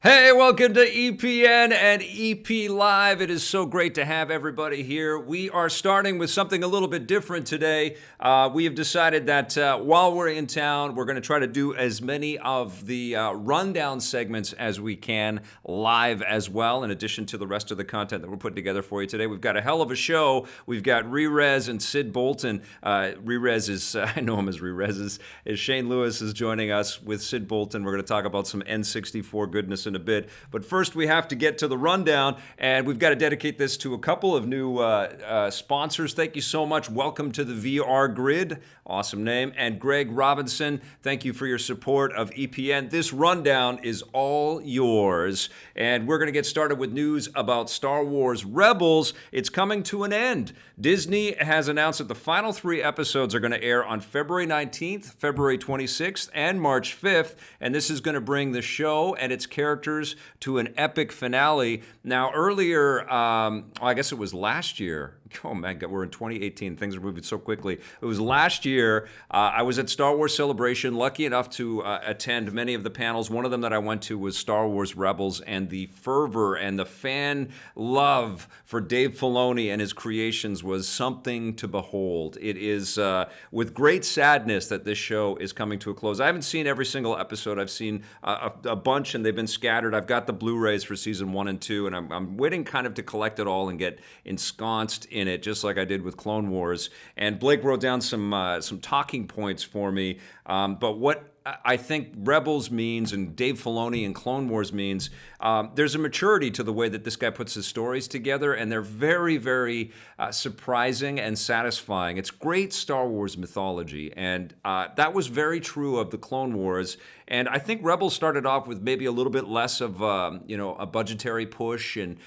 Hey, welcome to EPN and EP Live. It is so great to have everybody here. We are starting with something a little bit different today. We have decided that while we're in town, we're going to try to do as many of the rundown segments as we can live as well, in addition to the rest of the content that we're putting together for you today. We've got a hell of a show. We've got Rerez and Sid Bolton. Rerez is, I know him as Rerez, is Shane Lewis is joining us with Sid Bolton. We're going to talk about some N64 goodness in a bit. But first, we have to get to the rundown, and we've got to dedicate this to a couple of new sponsors. Thank you so much. Welcome to the VR Grid. Awesome name. And Greg Robinson, thank you for your support of EPN. This rundown is all yours. And we're going to get started with news about Star Wars Rebels. It's coming to an end. Disney has announced that the final 3 episodes are going to air on February 19th, February 26th, and March 5th. And this is going to bring the show and its characters to an epic finale. Now, earlier, I guess it was last year. Oh man, we're in 2018. Things are moving so quickly. It was last year. I was at Star Wars Celebration, lucky enough to attend many of the panels. One of them that I went to was Star Wars Rebels, and the fervor and the fan love for Dave Filoni and his creations was something to behold. It is with great sadness that this show is coming to a close. I haven't seen every single episode. I've seen a bunch, and they've been scattered. I've got the Blu-rays for season 1 and 2, and I'm waiting kind of to collect it all and get ensconced in it, just like I did with Clone Wars. And Blake wrote down some talking points for me. But what I think Rebels means and Dave Filoni and Clone Wars means, there's a maturity to the way that this guy puts his stories together, and they're very, very surprising and satisfying. It's great Star Wars mythology, and that was very true of the Clone Wars. And I think Rebels started off with maybe a little bit less of a budgetary push, and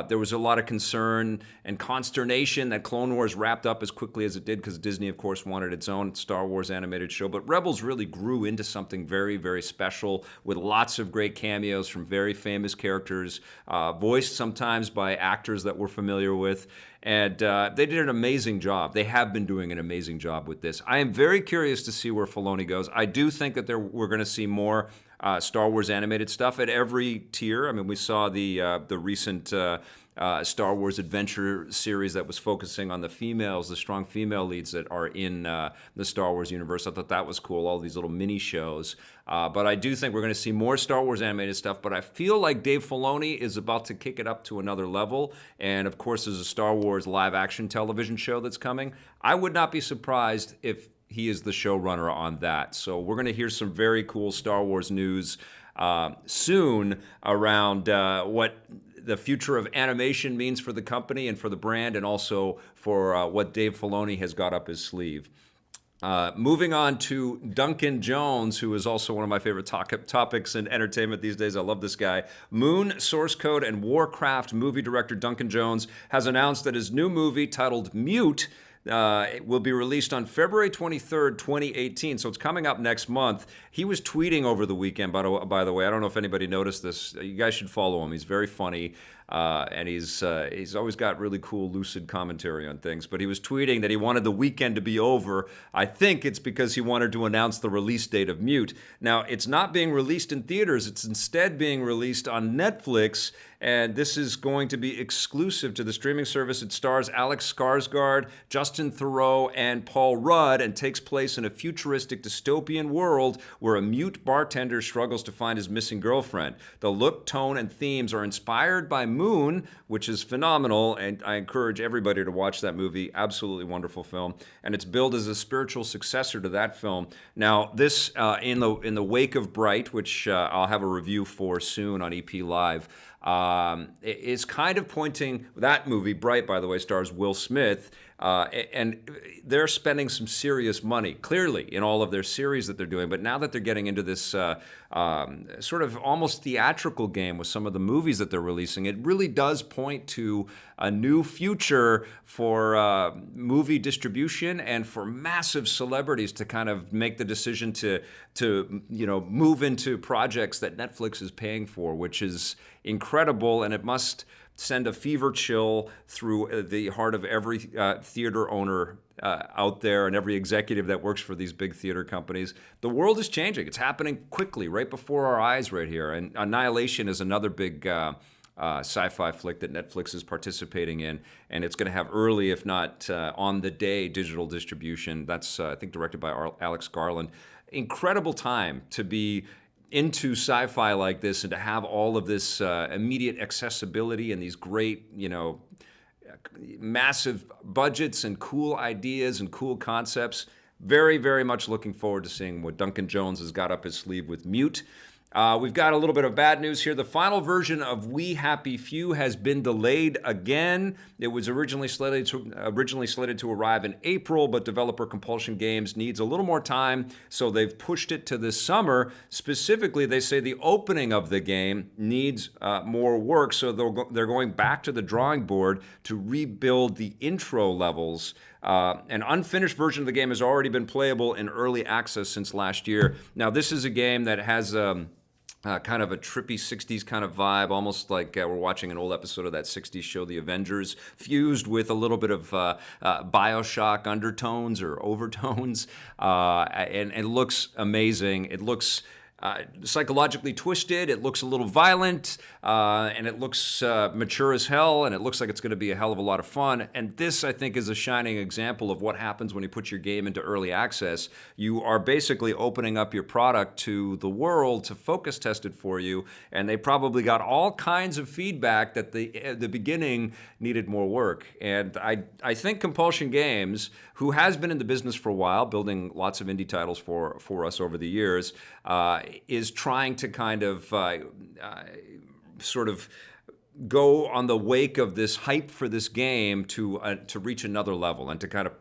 there was a lot of concern and consternation that Clone Wars wrapped up as quickly as it did, because Disney, of course, wanted its own Star Wars animated show. But Rebels really grew into something very, very special, with lots of great cameos from very famous characters, voiced sometimes by actors that we're familiar with. And they did an amazing job. They have been doing an amazing job with this. I am very curious to see where Filoni goes. I do think that we're going to see more Star Wars animated stuff at every tier. I mean, we saw the recent Star Wars Adventure series that was focusing on the females, the strong female leads that are in the Star Wars universe. I thought that was cool, all these little mini shows. But I do think we're going to see more Star Wars animated stuff. But I feel like Dave Filoni is about to kick it up to another level. And of course, there's a Star Wars live action television show that's coming. I would not be surprised if he is the showrunner on that. So we're going to hear some very cool Star Wars news soon around what the future of animation means for the company and for the brand, and also for what Dave Filoni has got up his sleeve. Moving on to Duncan Jones, who is also one of my favorite topics in entertainment these days. I love this guy. Moon, Source Code, and Warcraft movie director Duncan Jones has announced that his new movie, titled Mute, it will be released on February 23rd, 2018, so it's coming up next month. He was tweeting over the weekend, by the way. I don't know if anybody noticed this. You guys should follow him. He's very funny, and he's always got really cool, lucid commentary on things. But he was tweeting that he wanted the weekend to be over. I think it's because he wanted to announce the release date of Mute. Now, it's not being released in theaters. It's instead being released on Netflix, and this is going to be exclusive to the streaming service. It stars Alex Skarsgård, Justin Theroux, and Paul Rudd, and takes place in a futuristic dystopian world where a mute bartender struggles to find his missing girlfriend. The look, tone, and themes are inspired by Moon, which is phenomenal, and I encourage everybody to watch that movie. Absolutely wonderful film, and it's billed as a spiritual successor to that film. Now, this in the wake of Bright, which I'll have a review for soon on EP Live, is kind of pointing. That movie, Bright, by the way, stars Will Smith, and they're spending some serious money, clearly, in all of their series that they're doing. But now that they're getting into this sort of almost theatrical game with some of the movies that they're releasing, it really does point to a new future for movie distribution and for massive celebrities to kind of make the decision to move into projects that Netflix is paying for, which is incredible, and it must send a fever chill through the heart of every theater owner out there and every executive that works for these big theater companies. The world is changing. It's happening quickly, right before our eyes right here. And Annihilation is another big sci-fi flick that Netflix is participating in, and it's going to have early, if not on the day, digital distribution. That's, I think, directed by Alex Garland. Incredible time to be into sci-fi like this and to have all of this immediate accessibility and these great, massive budgets and cool ideas and cool concepts. Very, very much looking forward to seeing what Duncan Jones has got up his sleeve with Mute. We've got a little bit of bad news here. The final version of We Happy Few has been delayed again. It was originally slated to arrive in April, but developer Compulsion Games needs a little more time, so they've pushed it to this summer. Specifically, they say the opening of the game needs more work, so they're going back to the drawing board to rebuild the intro levels. An unfinished version of the game has already been playable in early access since last year. Now, this is a game that has kind of a trippy 60s kind of vibe, almost like we're watching an old episode of that 60s show, The Avengers, fused with a little bit of Bioshock undertones or overtones, and it looks amazing. It looks psychologically twisted, it looks a little violent, and it looks mature as hell, and it looks like it's going to be a hell of a lot of fun. And this, I think, is a shining example of what happens when you put your game into early access. You are basically opening up your product to the world to focus test it for you, and they probably got all kinds of feedback that the beginning needed more work. And I think Compulsion Games, who has been in the business for a while, building lots of indie titles for us over the years, is trying to kind of sort of go on the wake of this hype for this game to reach another level and to kind of,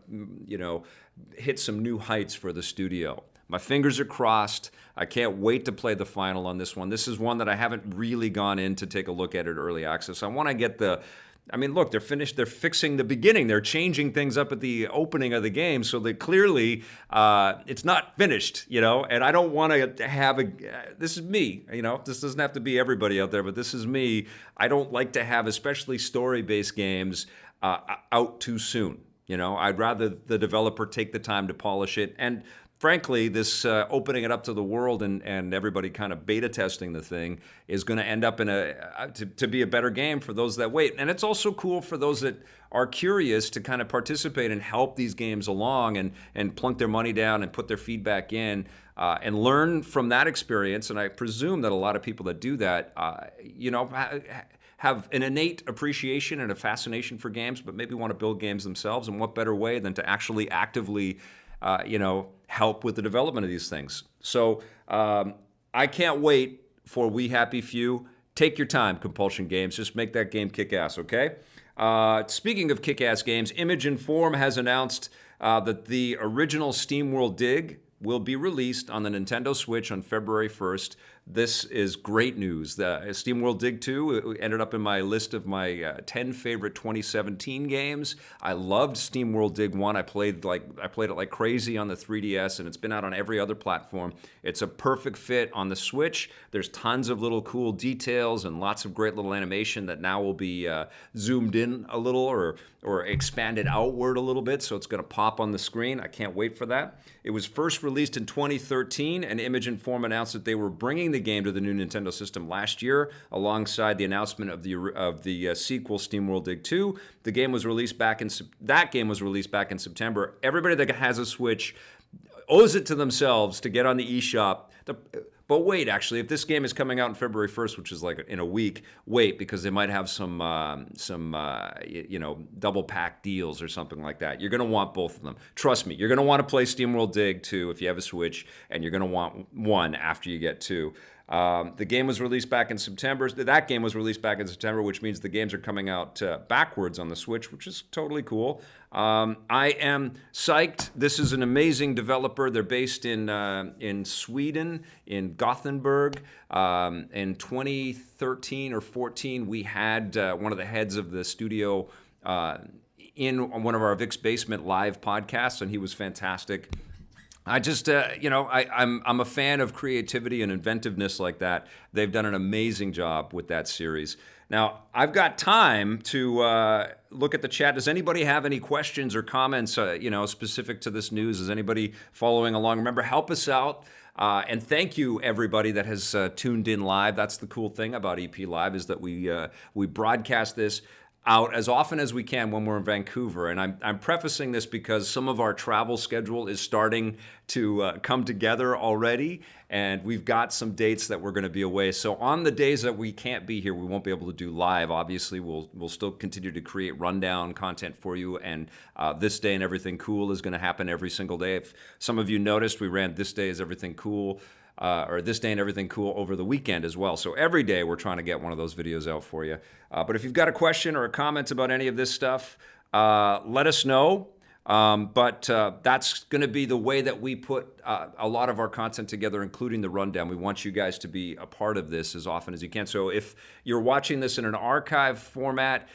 hit some new heights for the studio. My fingers are crossed. I can't wait to play the final on this one. This is one that I haven't really gone in to take a look at early access. I want to get look, they're finished. They're fixing the beginning. They're changing things up at the opening of the game, so that clearly it's not finished, And I don't want to have this is me, This doesn't have to be everybody out there, but this is me. I don't like to have, especially story-based games, out too soon. I'd rather the developer take the time to polish it. And frankly, this opening it up to the world and everybody kind of beta testing the thing is going to end up in to be a better game for those that wait. And it's also cool for those that are curious to kind of participate and help these games along and plunk their money down and put their feedback in and learn from that experience. And I presume that a lot of people that do that, have an innate appreciation and a fascination for games, but maybe want to build games themselves. And what better way than to actually actively help with the development of these things. So I can't wait for We Happy Few. Take your time, Compulsion Games. Just make that game kick ass, okay? Speaking of kick ass games, Image and Form has announced that the original SteamWorld Dig will be released on the Nintendo Switch on February 1st. This is great news. The SteamWorld Dig 2 ended up in my list of my 10 favorite 2017 games. I loved SteamWorld Dig 1. I played it like crazy on the 3DS, and it's been out on every other platform. It's a perfect fit on the Switch. There's tons of little cool details and lots of great little animation that now will be zoomed in a little or expanded outward a little bit, so it's going to pop on the screen. I can't wait for that. It was first released in 2013, and Image and Form announced that they were bringing the game to the new Nintendo system last year, alongside the announcement of the sequel, SteamWorld Dig 2. That game was released back in September. Everybody that has a Switch owes it to themselves to get on the eShop. But wait, actually, if this game is coming out on February 1st, which is like in a week, wait, because they might have some double pack deals or something like that. You're going to want both of them. Trust me, you're going to want to play SteamWorld Dig 2 if you have a Switch, and you're going to want one after you get 2. The game was released back in September. That game was released back in September, which means the games are coming out backwards on the Switch, which is totally cool. I am psyched. This is an amazing developer. They're based in Sweden, in Gothenburg. In 2013 or 14, we had one of the heads of the studio in one of our Vic's Basement live podcasts, and he was fantastic. I just, I'm a fan of creativity and inventiveness like that. They've done an amazing job with that series. Now, I've got time to look at the chat. Does anybody have any questions or comments, specific to this news? Is anybody following along? Remember, help us out. And thank you, everybody that has tuned in live. That's the cool thing about EP Live, is that we broadcast this out as often as we can when we're in Vancouver. And I'm prefacing this because some of our travel schedule is starting to come together already, and we've got some dates that we're going to be away. So on the days that we can't be here, we won't be able to do live. Obviously, we'll still continue to create rundown content for you, and This Day and Everything Cool is going to happen every single day. If some of you noticed, we ran This Day is Everything Cool, or This Day and Everything Cool over the weekend as well. So every day we're trying to get one of those videos out for you. But if you've got a question or a comment about any of this stuff, let us know. But that's going to be the way that we put a lot of our content together, including the rundown. We want you guys to be a part of this as often as you can. So if you're watching this in an archive format,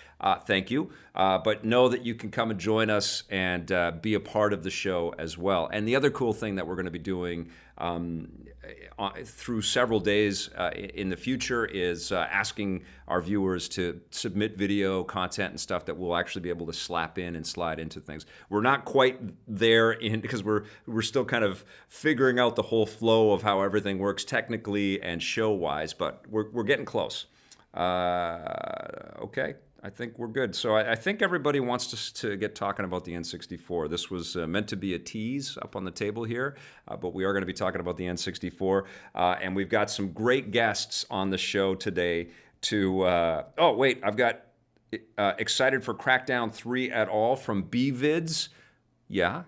thank you. But know that you can come and join us and be a part of the show as well. And the other cool thing that we're going to be doing through several days in the future is asking our viewers to submit video content and stuff that we'll actually be able to slap in and slide into things. We're not quite there because we're still kind of figuring out the whole flow of how everything works technically and show-wise, but we're getting close. Okay. I think we're good. So I think everybody wants us to get talking about the N64. This was meant to be a tease up on the table here, but we are going to be talking about the N64. And we've got some great guests on the show today to... I've got excited for Crackdown 3 at all from BVids. Yeah.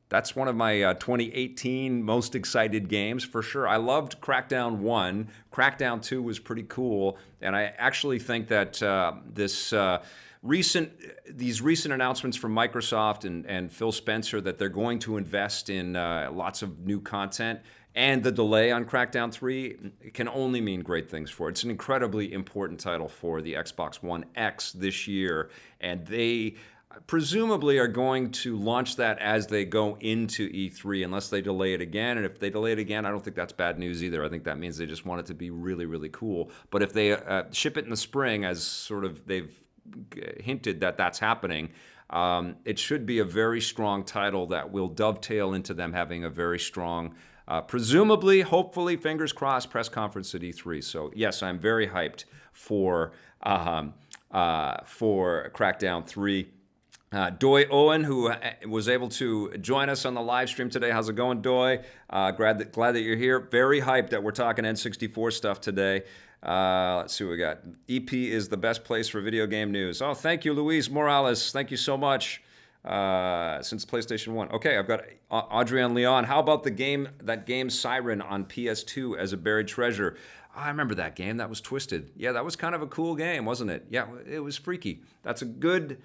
That's one of my 2018 most excited games for sure. I loved Crackdown 1. Crackdown 2 was pretty cool. And I actually think that these recent announcements from Microsoft and Phil Spencer that they're going to invest in lots of new content, and the delay on Crackdown 3 can only mean great things for it. It's an incredibly important title for the Xbox One X this year, and they presumably are going to launch that as they go into E3, unless they delay it again. And if they delay it again, I don't think that's bad news either. I think that means they just want it to be really, really cool. But if they ship it in the spring, as sort of they've hinted that that's happening, it should be a very strong title that will dovetail into them having a very strong, presumably, hopefully, fingers crossed, press conference at E3. So yes, I'm very hyped for Crackdown 3. Doi Owen, who was able to join us on the live stream today. How's it going, Doi? Glad that you're here. Very hyped that we're talking N64 stuff today. Let's see what we got. EP is the best place for video game news. Oh, thank you, Luis Morales. Thank you so much. Since PlayStation 1. Okay, I've got Adrian Leon. How about that game Siren on PS2 as a buried treasure? I remember that game. That was Twisted. Yeah, that was kind of a cool game, wasn't it? Yeah, it was freaky. That's a good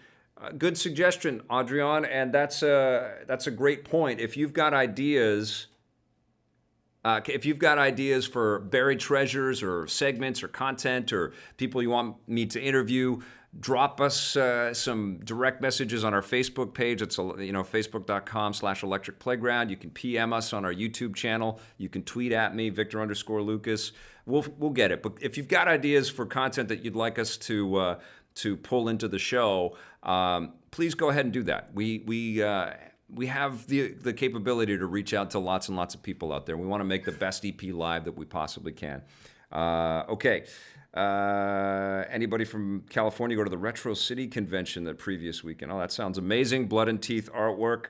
suggestion, Adrian, and that's a great point. If you've got ideas for buried treasures or segments or content or people you want me to interview, drop us some direct messages on our Facebook page. It's facebook.com/Electric Playground. You can PM us on our YouTube channel. You can tweet at me, Victor_Lucas. We'll get it. But if you've got ideas for content that you'd like us to pull into the show, please go ahead and do that. We have the capability to reach out to lots and lots of people out there. We want to make the best EP Live that we possibly can. Okay. Anybody from California go to the Retro City Convention that previous weekend? Oh, that sounds amazing. Blood and Teeth artwork.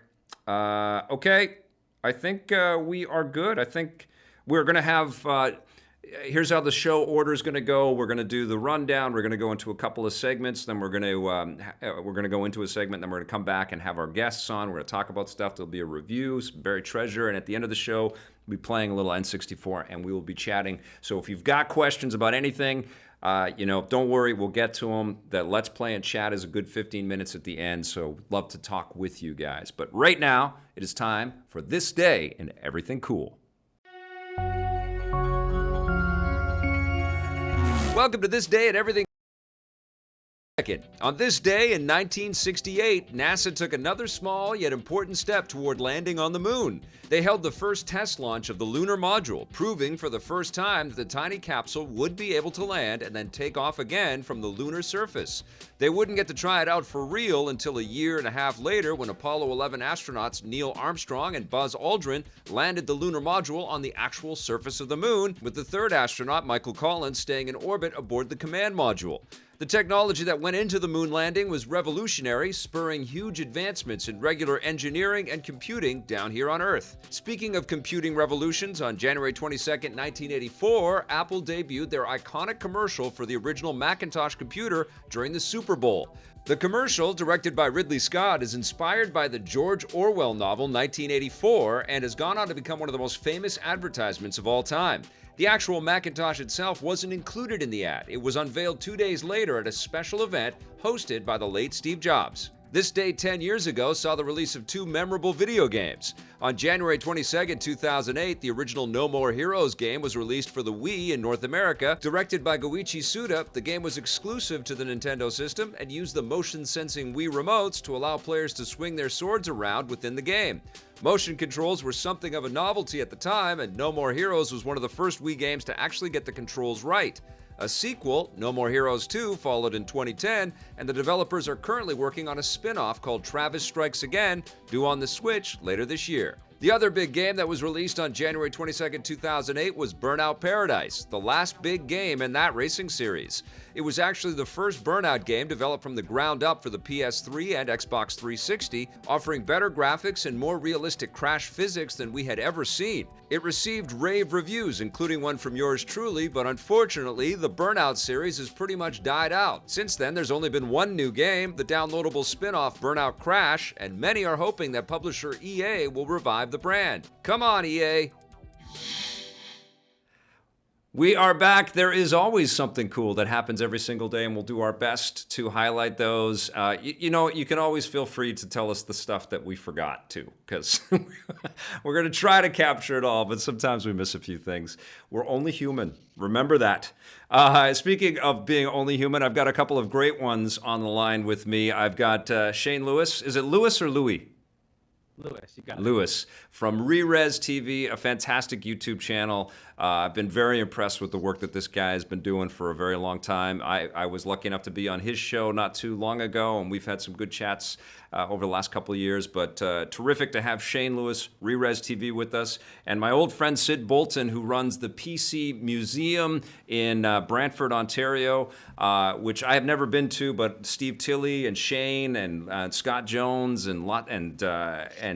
Okay. I think we are good. I think we're going to have... here's how the show order is going to go. We're going to do the rundown. We're going to go into a couple of segments. Then we're going to go into a segment. Then we're going to come back and have our guests on. We're going to talk about stuff. There'll be a review, some buried treasure, and at the end of the show, we'll be playing a little N64, and we will be chatting. So if you've got questions about anything, don't worry. We'll get to them. That Let's Play and Chat is a good 15 minutes at the end. So love to talk with you guys. But right now, it is time for This Day and Everything Cool. Welcome to This Day and Everything On this day in 1968, NASA took another small yet important step toward landing on the moon. They held the first test launch of the lunar module, proving for the first time that the tiny capsule would be able to land and then take off again from the lunar surface. They wouldn't get to try it out for real until a year and a half later when Apollo 11 astronauts Neil Armstrong and Buzz Aldrin landed the lunar module on the actual surface of the moon, with the third astronaut, Michael Collins, staying in orbit aboard the command module. The technology that went into the moon landing was revolutionary, spurring huge advancements in regular engineering and computing down here on Earth. Speaking of computing revolutions, on January 22, 1984, Apple debuted their iconic commercial for the original Macintosh computer during the Super Bowl. The commercial, directed by Ridley Scott, is inspired by the George Orwell novel 1984 and has gone on to become one of the most famous advertisements of all time. The actual Macintosh itself wasn't included in the ad. It was unveiled 2 days later at a special event hosted by the late Steve Jobs. This day 10 years ago saw the release of two memorable video games. On January 22, 2008, the original No More Heroes game was released for the Wii in North America. Directed by Goichi Suda, the game was exclusive to the Nintendo system and used the motion-sensing Wii remotes to allow players to swing their swords around within the game. Motion controls were something of a novelty at the time, and No More Heroes was one of the first Wii games to actually get the controls right. A sequel, No More Heroes 2, followed in 2010, and the developers are currently working on a spin-off called Travis Strikes Again, due on the Switch later this year. The other big game that was released on January 22, 2008 was Burnout Paradise, the last big game in that racing series. It was actually the first Burnout game developed from the ground up for the PS3 and Xbox 360, offering better graphics and more realistic crash physics than we had ever seen. It received rave reviews, including one from yours truly, but unfortunately, the Burnout series has pretty much died out. Since then, there's only been one new game, the downloadable spin-off Burnout Crash, and many are hoping that publisher EA will revive the brand. Come on, EA! We are back. There is always something cool that happens every single day, and we'll do our best to highlight those. You can always feel free to tell us the stuff that we forgot, too, because we're going to try to capture it all, but sometimes we miss a few things. We're only human. Remember that. Speaking of being only human, I've got a couple of great ones on the line with me. I've got Shane Lewis. Is it Lewis or Louis? Lewis, you got it. Lewis from Re-Res TV, a fantastic YouTube channel. I've been very impressed with the work that this guy has been doing for a very long time. I was lucky enough to be on his show not too long ago, and we've had some good chats over the last couple of years. But terrific to have Shane Lewis, Re-Res TV, with us. And my old friend Sid Bolton, who runs the PC Museum in Brantford, Ontario, which I have never been to, but Steve Tilley and Shane and Scott Jones and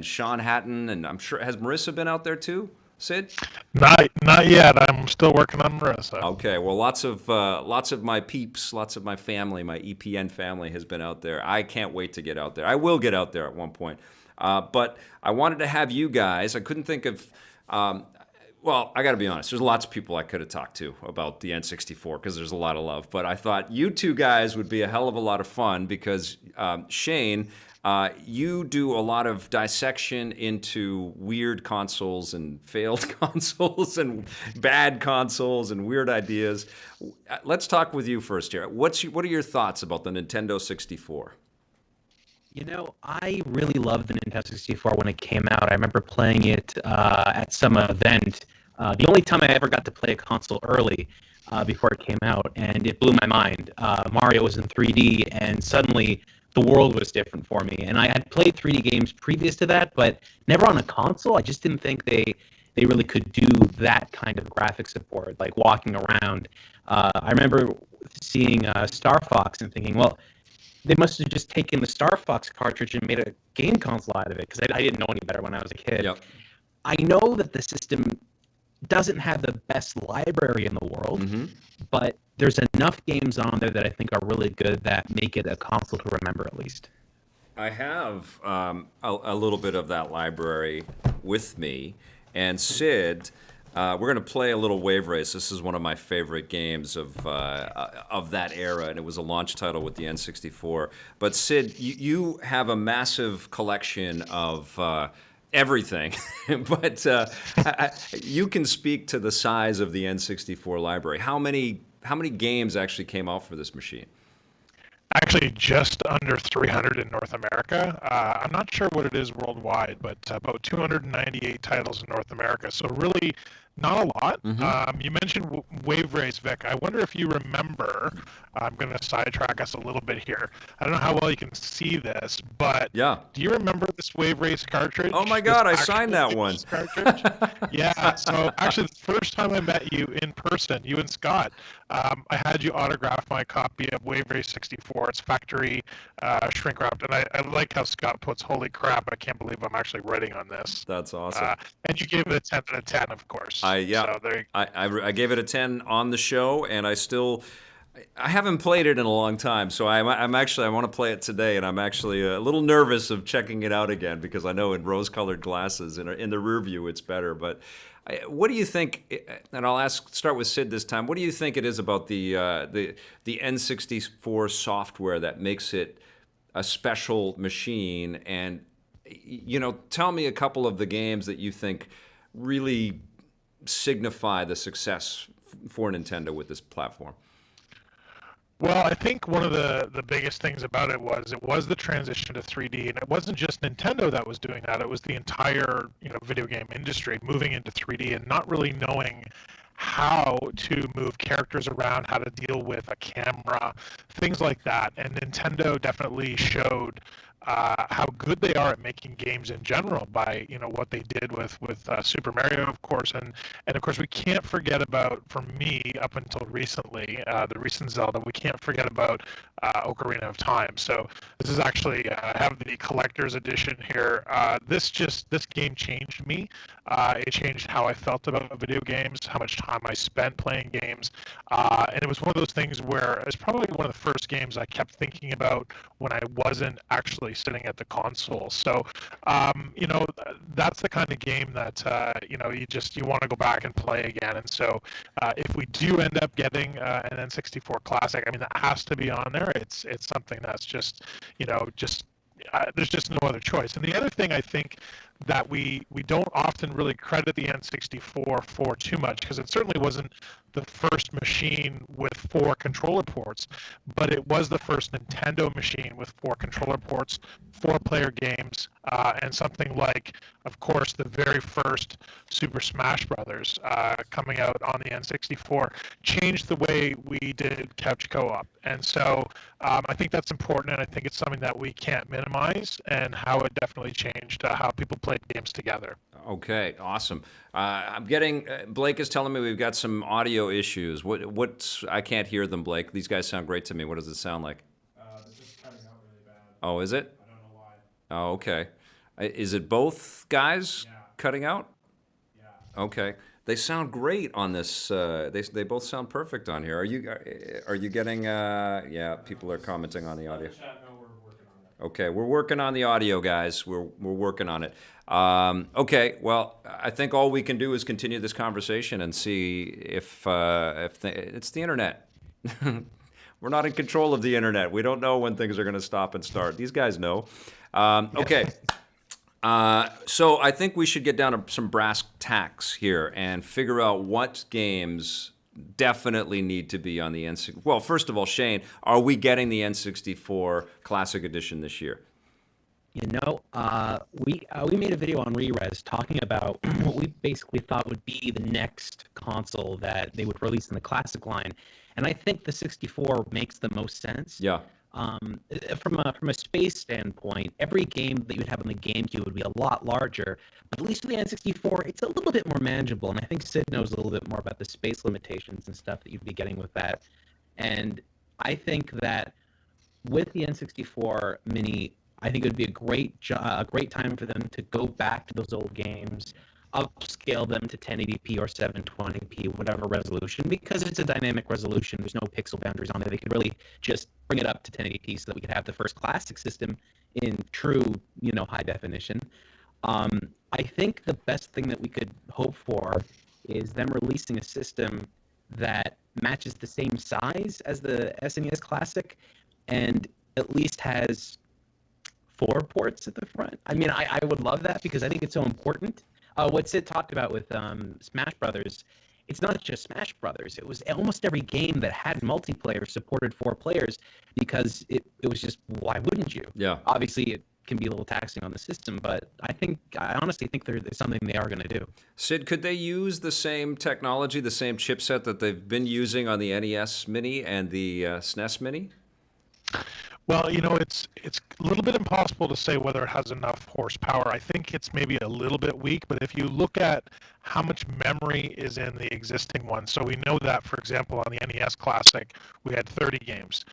Sean Hatton, and I'm sure, has Marissa been out there too? Sid? Not yet. I'm still working on Marissa. Okay. Well, lots of my peeps, lots of my family, my EPN family has been out there. I can't wait to get out there. I will get out there at one point. But I wanted to have you guys. I couldn't think of. Well, I got to be honest. There's lots of people I could have talked to about the N64 because there's a lot of love. But I thought you two guys would be a hell of a lot of fun because Shane, you do a lot of dissection into weird consoles and failed consoles and bad consoles and weird ideas. Let's talk with you first here. What are your thoughts about the Nintendo 64? You know, I really loved the Nintendo 64 when it came out. I remember playing it at some event. The only time I ever got to play a console early before it came out, and it blew my mind. Mario was in 3D, and suddenly the world was different for me. And I had played 3D games previous to that, but never on a console. I just didn't think they really could do that kind of graphic support, like walking around. I remember seeing Star Fox and thinking, well, they must have just taken the Star Fox cartridge and made a game console out of it, because I didn't know any better when I was a kid. Yep. I know that the system doesn't have the best library in the world, but there's enough games on there that I think are really good that make it a console to remember, at least. I have a little bit of that library with me, and Sid, we're going to play a little Wave Race. This is one of my favorite games of that era, and it was a launch title with the N64. But Sid, you have a massive collection of everything, but you can speak to the size of the N64 library. How many games actually came out for this machine? actually just under 300 in North America. I'm not sure what it is worldwide, but about 298 titles in North America. So really not a lot. You mentioned Wave Race, Vic. I wonder if you remember, I'm going to sidetrack us a little bit here. I don't know how well you can see this, but Yeah. do you remember this Wave Race cartridge? Oh my This God, I actual signed that one. cartridge? Yeah, so actually the first time I met you in person, you and Scott, I had you autograph my copy of Wave Race 64. It's factory shrink wrapped, and I like how Scott puts, "Holy crap! I can't believe I'm actually writing on this." That's awesome. And you gave it a 10 out of 10, of course. Yeah. So there, I gave it a 10 on the show, and I haven't played it in a long time, so I want to play it today, and I'm actually a little nervous of checking it out again because I know in rose-colored glasses in the rear view it's better. But what do you think? And I'll start with Sid this time. What do you think it is about the N64 software that makes it a special machine? And tell me a couple of the games that you think really signify the success for Nintendo with this platform. well, I think one of the biggest things about it was the transition to 3D, and it wasn't just Nintendo that was doing that. It was the entire video game industry moving into 3D and not really knowing how to move characters around, how to deal with a camera, things like that. And Nintendo definitely showed how good they are at making games in general by what they did with Super Mario, of course, and of course we can't forget about, for me up until recently, the recent Zelda. We can't forget about Ocarina of Time. So this is actually I have the collector's edition here. This game changed me. It changed how I felt about video games, how much time I spent playing games, and it was one of those things where it's probably one of the first games I kept thinking about when I wasn't actually sitting at the console. So, that's the kind of game that you want to go back and play again. And so, if we do end up getting an N64 Classic, I mean that has to be on there. It's something that's just there's just no other choice. And the other thing I think that we don't often really credit the N64 for too much, because it certainly wasn't the first machine with 4 controller ports, but it was the first Nintendo machine with 4 controller ports, 4-player games, and something like, of course, the very first Super Smash Brothers coming out on the N64 changed the way we did couch co-op. And so I think that's important, and I think it's something that we can't minimize, and how it definitely changed how people played games together. Okay, awesome. I'm getting Blake is telling me we've got some audio issues. What's I can't hear them, Blake. These guys sound great to me. What does it sound like? It's just cutting out really bad. Oh, is it? I don't know why. Oh, okay. Is it both guys cutting out? Yeah. Okay. They sound great on this. They both sound perfect on here. Are you getting? Yeah, people are commenting on the audio. Chat, no, we're working on that. Okay, we're working on the audio, guys. We're working on it. Okay, well, I think all we can do is continue this conversation and see if it's the internet. We're not in control of the internet. We don't know when things are going to stop and start. These guys know. Okay. So I think we should get down to some brass tacks here and figure out what games definitely need to be on the N64. Well, first of all, Shane, are we getting the N64 Classic Edition this year? We made a video on Re-Res talking about what we basically thought would be the next console that they would release in the Classic line, and I think the 64 makes the most sense. Yeah. From a space standpoint, every game that you'd have on the GameCube would be a lot larger, but at least with the N64, it's a little bit more manageable, and I think Sid knows a little bit more about the space limitations and stuff that you'd be getting with that. And I think that with the N64 Mini, I think it would be a great time for them to go back to those old games, upscale them to 1080p or 720p, whatever resolution, because it's a dynamic resolution. There's no pixel boundaries on it. They could really just bring it up to 1080p so that we could have the first classic system in true, high definition. I think the best thing that we could hope for is them releasing a system that matches the same size as the SNES Classic and at least has 4 ports at the front. I mean, I would love that because I think it's so important. What Sid talked about with Smash Brothers it's not just Smash Brothers. It was almost every game that had multiplayer supported 4 players, because it was just, why wouldn't you? Yeah. Obviously, it can be a little taxing on the system, but I honestly think there's something they are going to do. Sid, could they use the same technology, the same chipset that they've been using on the NES Mini and the SNES Mini? Well, it's a little bit impossible to say whether it has enough horsepower. I think it's maybe a little bit weak, but if you look at how much memory is in the existing one, so we know that, for example, on the NES Classic, we had 30 games.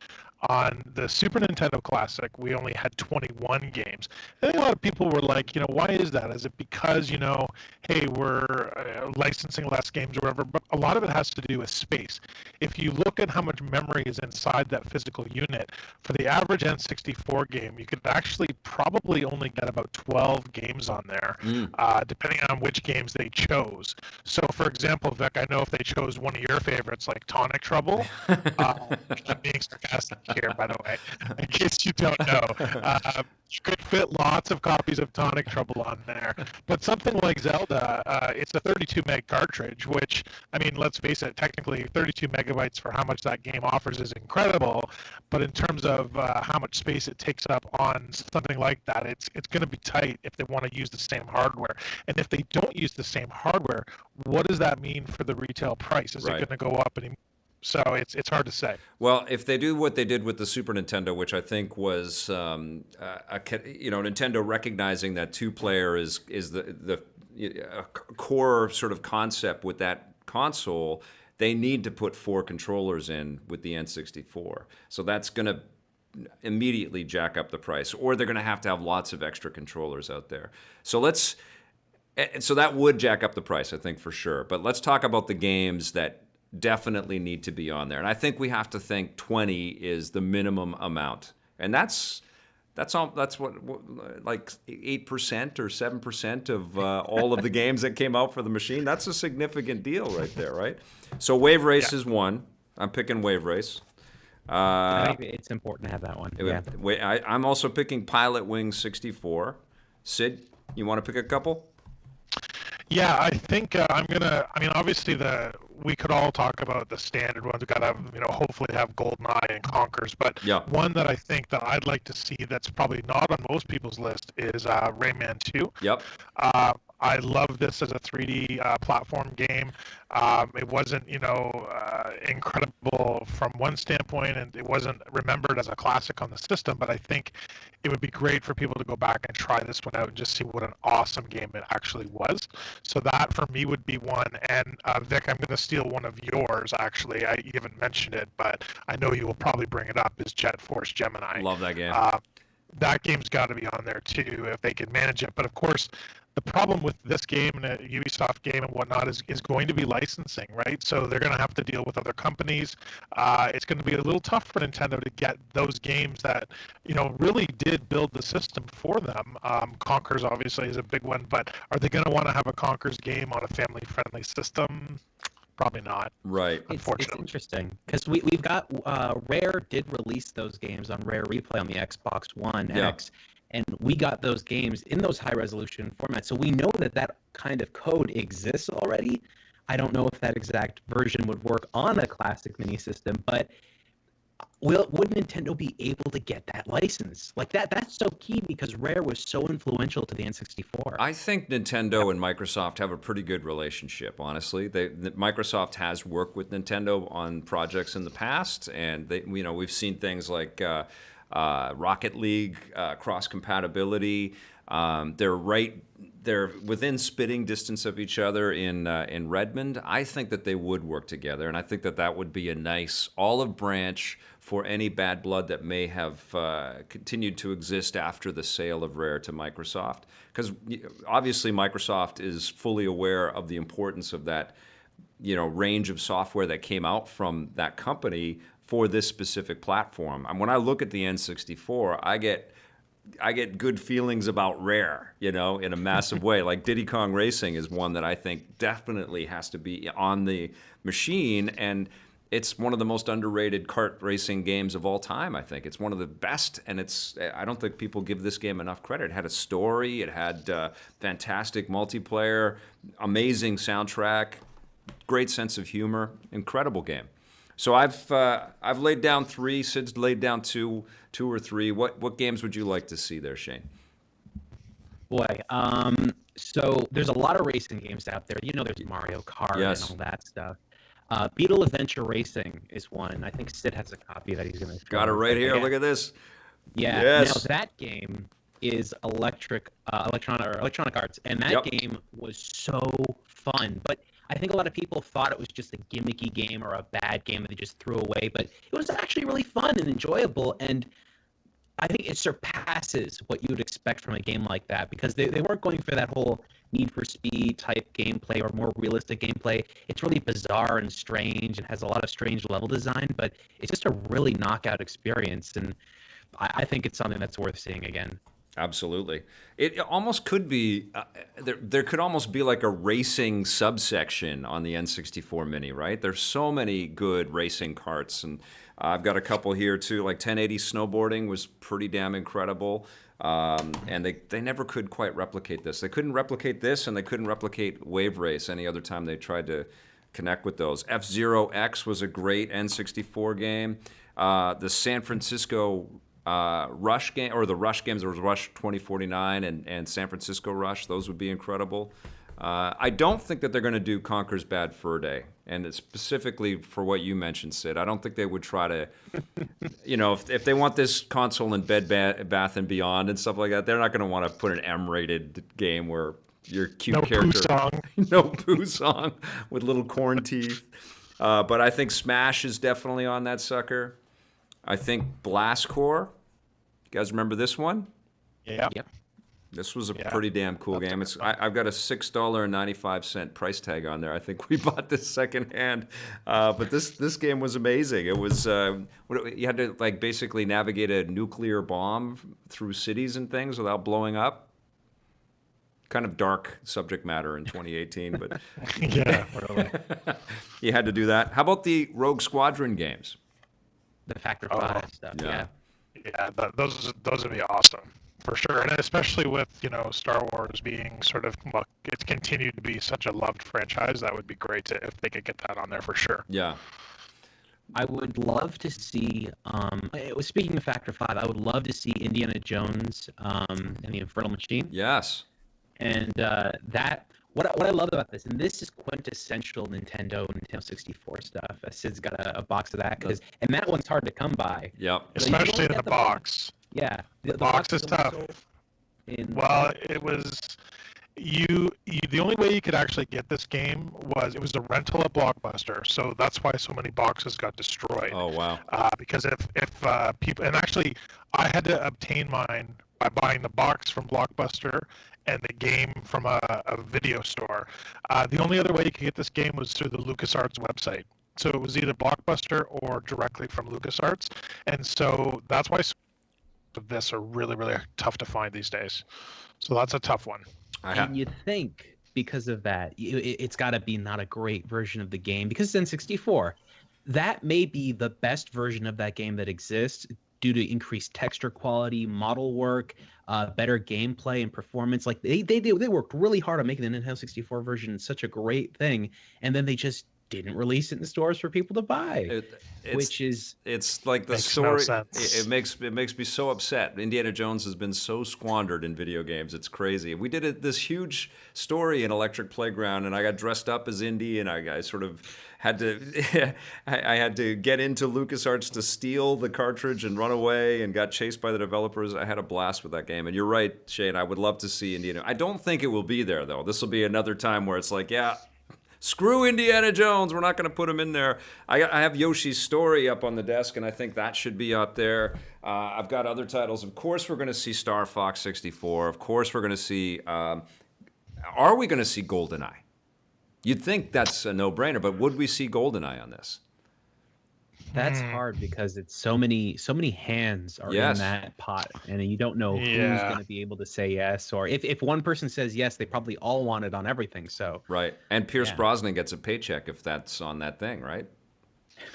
On the Super Nintendo Classic, we only had 21 games. I think a lot of people were like, why is that? Is it because, hey, we're licensing less games or whatever? But a lot of it has to do with space. If you look at how much memory is inside that physical unit, for the average N64 game, you could actually probably only get about 12 games on there, depending on which games they chose. So, for example, Vic, I know if they chose one of your favorites, like Tonic Trouble, I'm being sarcastic here, by the way, in case you don't know. You could fit lots of copies of Tonic Trouble on there. But something like Zelda, it's a 32 meg cartridge, which, I mean, let's face it, technically 32 megabytes for how much that game offers is incredible. But in terms of how much space it takes up on something like that, it's going to be tight if they want to use the same hardware. And if they don't use the same hardware, what does that mean for the retail price? Is it going to go up anymore? So it's hard to say. Well, if they do what they did with the Super Nintendo, which I think was, Nintendo recognizing that 2-player is the core sort of concept with that console, they need to put 4 controllers in with the N64. So that's going to immediately jack up the price, or they're going to have lots of extra controllers out there. So that would jack up the price, I think, for sure. But let's talk about the games that definitely need to be on there. And I think we have to think 20 is the minimum amount. And that's what, like 8% or 7% of all of the games that came out for the machine. That's a significant deal right there, right? So Wave Race is one. I'm picking Wave Race. I think it's important to have that one. I'm also picking Pilot Wings 64. Sid, you want to pick a couple? Yeah, I think obviously we could all talk about the standard ones. We got to, hopefully have GoldenEye and Conkers. But one that I think that I'd like to see that's probably not on most people's list is Rayman 2. Yep. I love this as a 3D platform game. It wasn't, incredible from one standpoint, and it wasn't remembered as a classic on the system, but I think it would be great for people to go back and try this one out and just see what an awesome game it actually was. So that, for me, would be one. And Vic, I'm going to steal one of yours, actually. You haven't mentioned it, but I know you will probably bring it up, is Jet Force Gemini. Love that game. That game's got to be on there, too, if they can manage it. But, of course, the problem with this game and a Ubisoft game and whatnot is going to be licensing, right? So they're going to have to deal with other companies. It's going to be a little tough for Nintendo to get those games that, really did build the system for them. Conkers obviously is a big one, but are they going to want to have a Conkers game on a family-friendly system? Probably not. Right. Unfortunately. It's interesting because we've got Rare did release those games on Rare Replay on the Xbox One X. And we got those games in those high-resolution formats. So we know that kind of code exists already. I don't know if that exact version would work on a classic mini system, but would Nintendo be able to get that license? Like that's so key because Rare was so influential to the N64. I think Nintendo and Microsoft have a pretty good relationship, honestly. Microsoft has worked with Nintendo on projects in the past, and we've seen things like Rocket League, cross compatibility. They're within spitting distance of each other in Redmond. I think that they would work together, and I think that would be a nice olive branch for any bad blood that may have continued to exist after the sale of Rare to Microsoft. Because obviously Microsoft is fully aware of the importance of that, range of software that came out from that company for this specific platform. And when I look at the N64, I get good feelings about Rare, in a massive way. Like Diddy Kong Racing is one that I think definitely has to be on the machine, and it's one of the most underrated kart racing games of all time, I think. It's one of the best, and I don't think people give this game enough credit. It had a story, it had fantastic multiplayer, amazing soundtrack, great sense of humor, incredible game. So I've laid down 3. Sid's laid down two or 3. What games would you like to see there, Shane? Boy, so there's a lot of racing games out there. You know, there's Mario Kart Yes. and all that stuff. Beetle Adventure Racing is one. I think Sid has a copy that he's going to. Got it right here. Look at this. Yeah. Yes. Now that game is Electronic Arts, and that game was so fun. But I think a lot of people thought it was just a gimmicky game or a bad game that they just threw away. But it was actually really fun and enjoyable, and I think it surpasses what you would expect from a game like that, because they weren't going for that whole Need for Speed type gameplay or more realistic gameplay. It's really bizarre and strange and has a lot of strange level design, but it's just a really knockout experience, and I think it's something that's worth seeing again. Absolutely. It almost could be, there could almost be like a racing subsection on the N64 Mini, right? There's so many good racing karts, and I've got a couple here too, like 1080 snowboarding was pretty damn incredible. And they never could quite replicate this. They couldn't replicate this, and they couldn't replicate Wave Race any other time they tried to connect with those. F-Zero X was a great N64 game. The San Francisco Rush game, or the Rush games, there was Rush 2049 and San Francisco Rush. Those would be incredible. I don't think that they're going to do Conker's Bad Fur Day, and it's specifically for what you mentioned, Sid. I don't think they would try to, if they want this console in Bed Bath and Beyond and stuff like that, they're not going to want to put an M-rated game where your cute character, no poo song with little corn teeth. But I think Smash is definitely on that sucker. I think Blast Corps. You guys remember this one? Yeah. Yep. This was a pretty damn cool game. I've got a $6.95 price tag on there. I think we bought this secondhand, but this game was amazing. It was you had to like basically navigate a nuclear bomb through cities and things without blowing up. Kind of dark subject matter in 2018, but Yeah, really. you had to do that. How about the Rogue Squadron games? The Factor 5 stuff, yeah. Yeah, those would be awesome for sure, and especially with Star Wars being sort of it's continued to be such a loved franchise. That would be great if they could get that on there for sure. Yeah. I would love to see. Speaking of Factor 5, I would love to see Indiana Jones and the Infernal Machine. Yes. And what I love about this, and this is quintessential Nintendo 64 stuff. Sid's got a box of that, and that one's hard to come by. Yep. Especially in the box. Yeah, the box is tough. Well, it was the only way you could actually get this game was it was a rental at Blockbuster, so that's why so many boxes got destroyed. Oh wow! Because if people, and actually I had to obtain mine by buying the box from Blockbuster and the game from a video store. The only other way you could get this game was through the LucasArts website. So it was either Blockbuster or directly from LucasArts, and so that's why of this are really, really tough to find these days. So that's a tough one. And you think because of that, it's got to be not a great version of the game because it's N64. That may be the best version of that game that exists due to increased texture quality, model work, better gameplay and performance. Like they worked really hard on making the Nintendo 64 version such a great thing, and then they just didn't release it in the stores for people to buy. It's like the makes story. No sense. It makes me so upset. Indiana Jones has been so squandered in video games. It's crazy. We did this huge story in Electric Playground, and I got dressed up as Indy, and I sort of had to I had to get into LucasArts to steal the cartridge and run away, and got chased by the developers. I had a blast with that game. And you're right, Shane. I would love to see Indiana. I don't think it will be there though. This will be another time where it's like, yeah. Screw Indiana Jones. We're not going to put him in there. I have Yoshi's Story up on the desk, and I think that should be up there. I've got other titles. Of course, we're going to see Star Fox 64. Of course, we're going to see... are we going to see GoldenEye? You'd think that's a no-brainer, but would we see GoldenEye on this? That's hard because it's so many hands are in that pot, and you don't know who's going to be able to say yes. Or if one person says yes, they probably all want it on everything. So right, and Pierce Brosnan gets a paycheck if that's on that thing, right?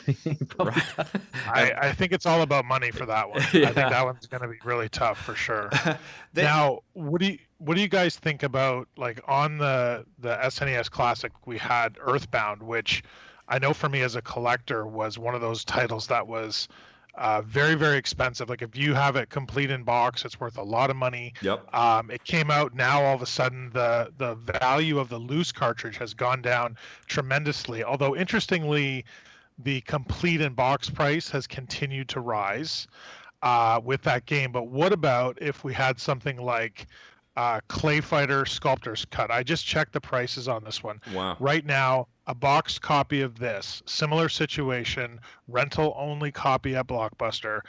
I think it's all about money for that one. I think that one's going to be really tough for sure. Now, what do what do you guys think about, like, on the SNES Classic we had Earthbound, which I know for me as a collector was one of those titles that was very, very expensive. Like, if you have it complete in box, it's worth a lot of money. Yep. It came out now, all of a sudden the value of the loose cartridge has gone down tremendously. Although interestingly, the complete in box price has continued to rise with that game. But what about if we had something like Clay Fighter Sculptor's Cut? I just checked the prices on this one. Wow. Right now, a boxed copy of this, similar situation, rental only copy at Blockbuster.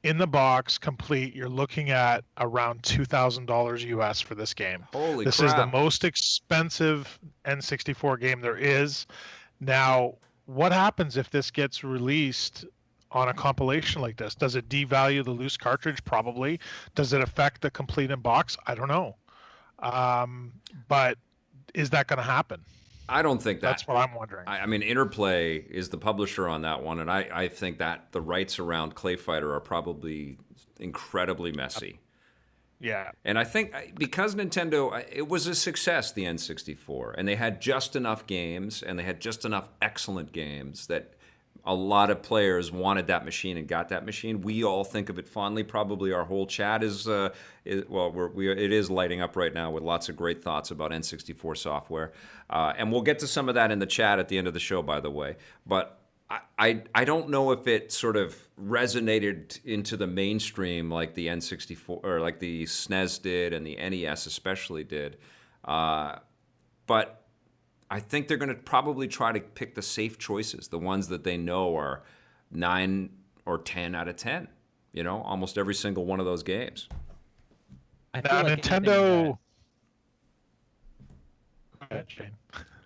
In the box, complete, you're looking at around $2,000 US for this game. Holy This crap. is the most expensive N64 game there is. Now, what happens if this gets released on a compilation like this? Does it devalue the loose cartridge? Probably. Does it affect the complete in box? I don't know. But is that going to happen? I don't think that. That's what I'm wondering. I mean, Interplay is the publisher on that one, and I think that the rights around Clay Fighter are probably incredibly messy. Yeah. And I think because Nintendo, it was a success, the N64, and they had just enough games, and they had just enough excellent games that a lot of players wanted that machine and got that machine. We all think of it fondly. Probably our whole chat is it is lighting up right now with lots of great thoughts about N64 software, and we'll get to some of that in the chat at the end of the show, by the way. But I don't know if it sort of resonated into the mainstream like the N64 or like the SNES did and the NES especially did, but I think they're going to probably try to pick the safe choices, the ones that they know are 9 or 10 out of 10. You know, almost every single one of those games. I Now, feel like Nintendo. Go ahead, Shane.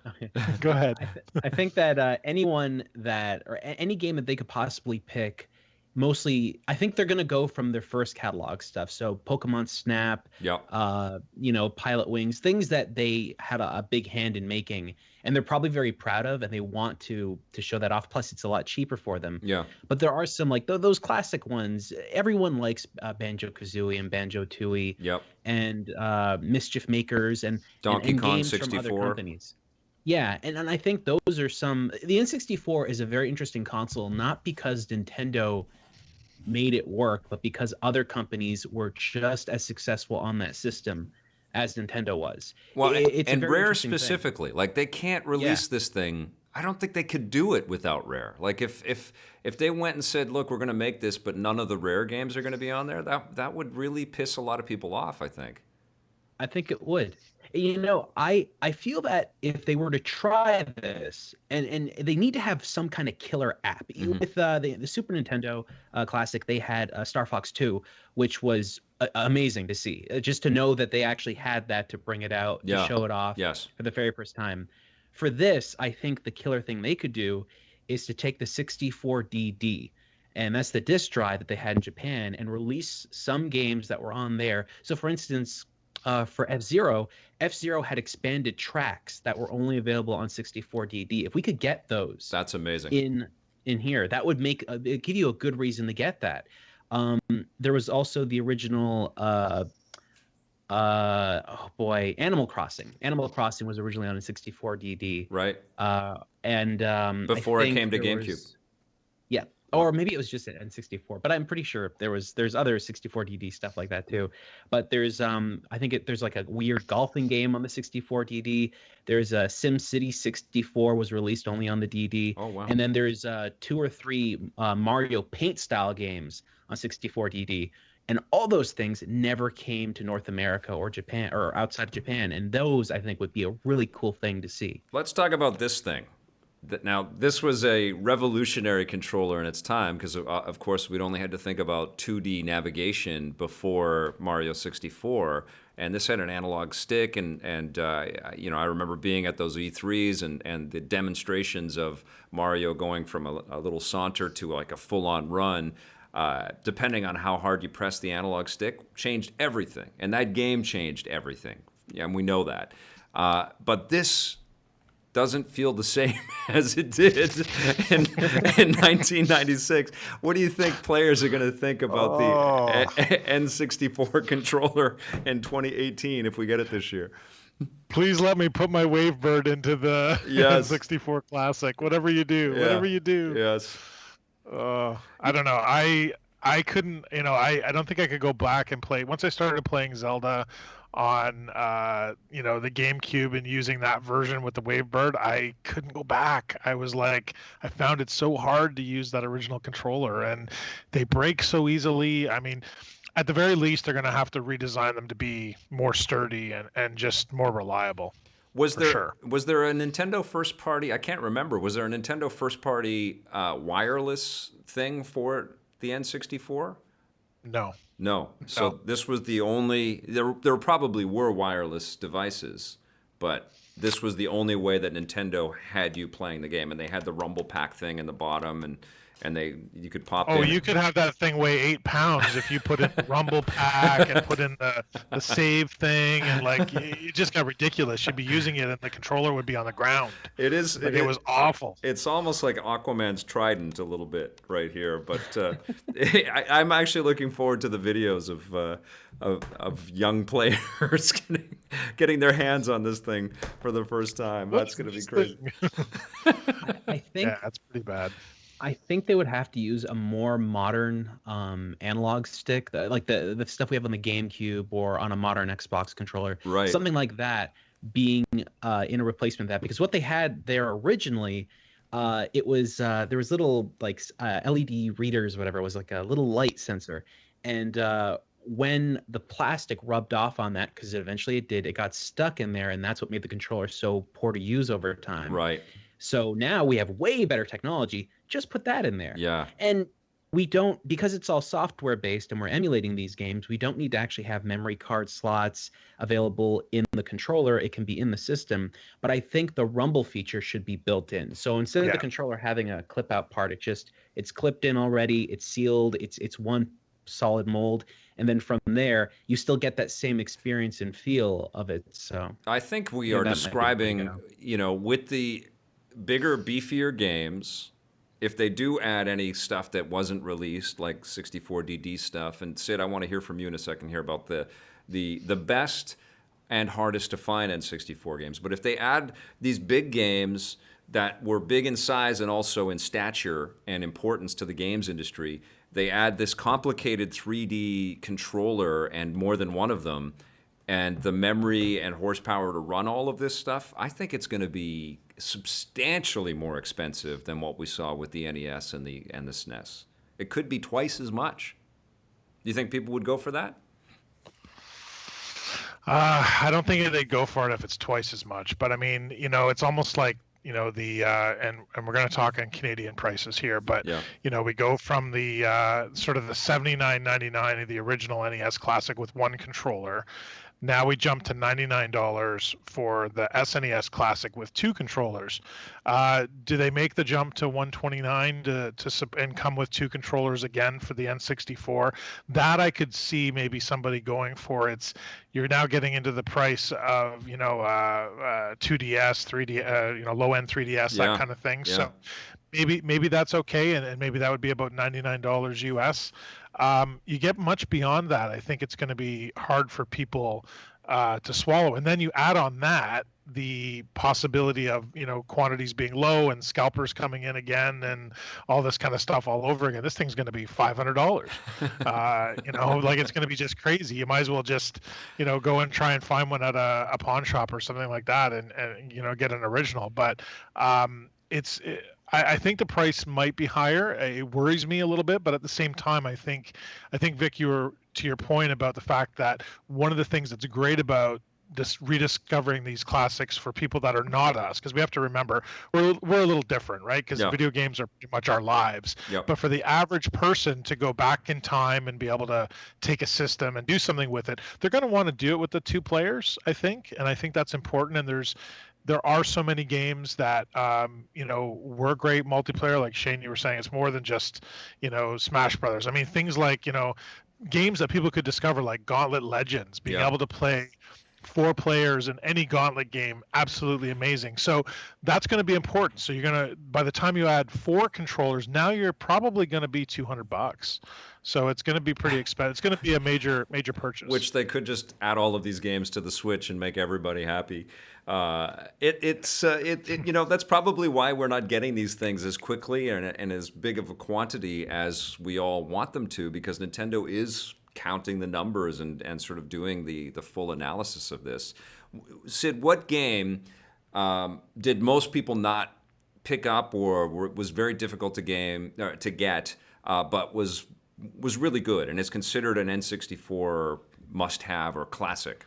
Okay. Go ahead. I think that anyone that or any game that they could possibly pick, mostly I think they're gonna go from their first catalog stuff. So Pokemon Snap, Yep. Pilot Wings, things that they had a big hand in making, and they're probably very proud of, and they want to show that off. Plus, it's a lot cheaper for them. Yeah. But there are some like those classic ones. Everyone likes Banjo Kazooie and Banjo Tooie. Yep. And Mischief Makers and Donkey and Kong games from other 64. companies. Yeah, and I think those are some. The N64 is a very interesting console, not because Nintendo made it work, but because other companies were just as successful on that system as Nintendo was. Well, It's a and very Rare interesting thing. specifically, like they can't release this thing. I don't think they could do it without Rare. Like if they went and said, "Look, we're going to make this, but none of the Rare games are going to be on there," that would really piss a lot of people off, I think. I think it would. I feel that if they were to try this, and they need to have some kind of killer app. Mhm. With the Super Nintendo Classic, they had Star Fox 2, which was amazing to see. Just to know that they actually had that to bring it out, to Yeah. show it off Yes. for the very first time. For this, I think the killer thing they could do is to take the 64DD, and that's the disc drive that they had in Japan, and release some games that were on there. So, for instance, for F-Zero had expanded tracks that were only available on 64DD. If we could get those That's amazing. in here, that would give you a good reason to get that. There was also the original Animal Crossing. Animal Crossing was originally on a 64DD. Right. Before it came to GameCube. Yeah. Or maybe it was just an N64, but I'm pretty sure there's other 64DD stuff like that too. But there's there's like a weird golfing game on the 64DD. There's a SimCity 64 was released only on the DD. Oh wow. And then there's 2 or 3 Mario Paint style games on 64DD. And all those things never came to North America or Japan or outside of Japan. And those I think would be a really cool thing to see. Let's talk about this thing. Now, this was a revolutionary controller in its time because, of course, we'd only had to think about 2D navigation before Mario 64, and this had an analog stick, and I remember being at those E3s and the demonstrations of Mario going from a little saunter to like a full-on run, depending on how hard you press the analog stick, changed everything, and that game changed everything, and we know that. But doesn't feel the same as it did in 1996. What do you think players are going to think about the N64 controller in 2018 if we get it this year? Please let me put my Wavebird into the Yes. N64 Classic. Whatever you do, whatever you do. Yes. I don't know. I couldn't, I don't think I could go back and play. Once I started playing Zelda on, the GameCube and using that version with the Wavebird, I couldn't go back. I was like, I found it so hard to use that original controller, and they break so easily. I mean, at the very least, they're going to have to redesign them to be more sturdy and just more reliable. Was there a Nintendo first party? I can't remember. Was there a Nintendo first party wireless thing for the N64? No. So this was the only. There probably were wireless devices, but this was the only way that Nintendo had you playing the game, and they had the Rumble Pack thing in the bottom, and you could pop in. Oh, you could have that thing weigh 8 pounds if you put in Rumble Pack and put in the save thing, and it just got ridiculous. You'd be using it and the controller would be on the ground. It is. It was awful. It's almost like Aquaman's trident a little bit right here, but I'm actually looking forward to the videos of young players getting their hands on this thing for the first time. That's going to be crazy. I think that's pretty bad. I think they would have to use a more modern analog stick, like the stuff we have on the GameCube or on a modern Xbox controller. Right. Something like that being in a replacement of that. Because what they had there originally, it was there was little LED readers, or whatever. It was like a little light sensor. And when the plastic rubbed off on that, because eventually it got stuck in there. And that's what made the controller so poor to use over time. Right. So now we have way better technology. Just put that in there. Yeah. And we don't, because it's all software based and we're emulating these games, we don't need to actually have memory card slots available in the controller. It can be in the system. But I think the rumble feature should be built in. So instead of the controller having a clip out part, it's clipped in already, it's sealed, it's one solid mold. And then from there, you still get that same experience and feel of it. So I think we are describing, with the bigger, beefier games, if they do add any stuff that wasn't released, like 64DD stuff, and Sid, I want to hear from you in a second here about the best and hardest to find N64 games. But if they add these big games that were big in size and also in stature and importance to the games industry, they add this complicated 3D controller and more than one of them, and the memory and horsepower to run all of this stuff, I think it's going to be substantially more expensive than what we saw with the NES and the SNES. It could be twice as much. Do you think people would go for that? I don't think they'd go for it if it's twice as much. But I mean, it's almost like the and we're going to talk on Canadian prices here, but we go from the sort of the $79.99 of the original NES Classic with one controller. Now we jump to $99 for the SNES Classic with two controllers. Do they make the jump to $129 and come with two controllers again for the N64? That I could see maybe somebody going for. You're now getting into the price of 2DS, 3D, low end 3DS, that kind of thing. Yeah. So maybe that's okay, and maybe that would be about $99 US. You get much beyond that. I think it's going to be hard for people to swallow. And then you add on that the possibility of quantities being low and scalpers coming in again and all this kind of stuff all over again. This thing's going to be $500. It's going to be just crazy. You might as well just go and try and find one at a pawn shop or something like that and get an original. But I think the price might be higher. It worries me a little bit, but at the same time, I think Vic, you were to your point about the fact that one of the things that's great about this rediscovering these classics for people that are not us, because we have to remember we're a little different, right? Because video games are pretty much our lives. Yep. But for the average person to go back in time and be able to take a system and do something with it, they're going to want to do it with the two players, I think, and I think that's important. And there are so many games that were great multiplayer. Like Shane, you were saying, it's more than just Smash Brothers. I mean, things like games that people could discover, like Gauntlet Legends, being able to play 4 players in any gauntlet game, absolutely amazing. So that's going to be important. So you're going to, by the time you add 4 controllers, now you're probably going to be $200. So it's going to be pretty expensive. It's going to be a major purchase. Which they could just add all of these games to the Switch and make everybody happy. That's probably why we're not getting these things as quickly and as big of a quantity as we all want them to, because Nintendo is counting the numbers and sort of doing the full analysis of this. Sid, what game did most people not pick up or was very difficult to get, but was really good and is considered an N64 must-have or classic?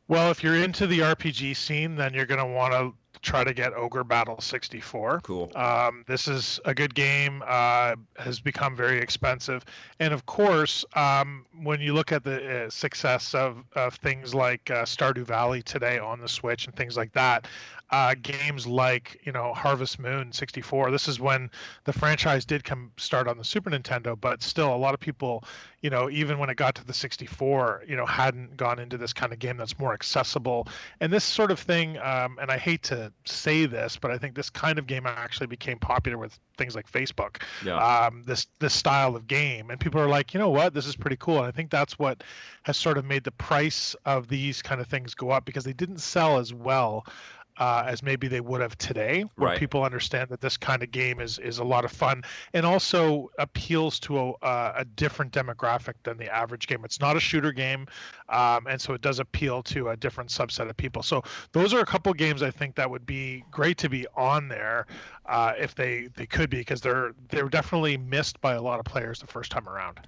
Well, if you're into the RPG scene, then you're going to want to try to get Ogre Battle 64. Cool. This is a good game, has become very expensive. And of course, when you look at the success of things like Stardew Valley today on the Switch and things like that, games like, Harvest Moon 64, this is when the franchise did start on the Super Nintendo, but still a lot of people, even when it got to the 64, hadn't gone into this kind of game that's more accessible. And this sort of thing, and I hate to say this, but I think this kind of game actually became popular with things like Facebook. Yeah. This style of game, and people are like, you know what, this is pretty cool. And I think that's what has sort of made the price of these kind of things go up, because they didn't sell as well as maybe they would have today, where Right. people understand that this kind of game is a lot of fun and also appeals to a different demographic than the average game. It's not a shooter game, and so it does appeal to a different subset of people. So those are a couple games I think that would be great to be on there if they could be, because they were definitely missed by a lot of players the first time around.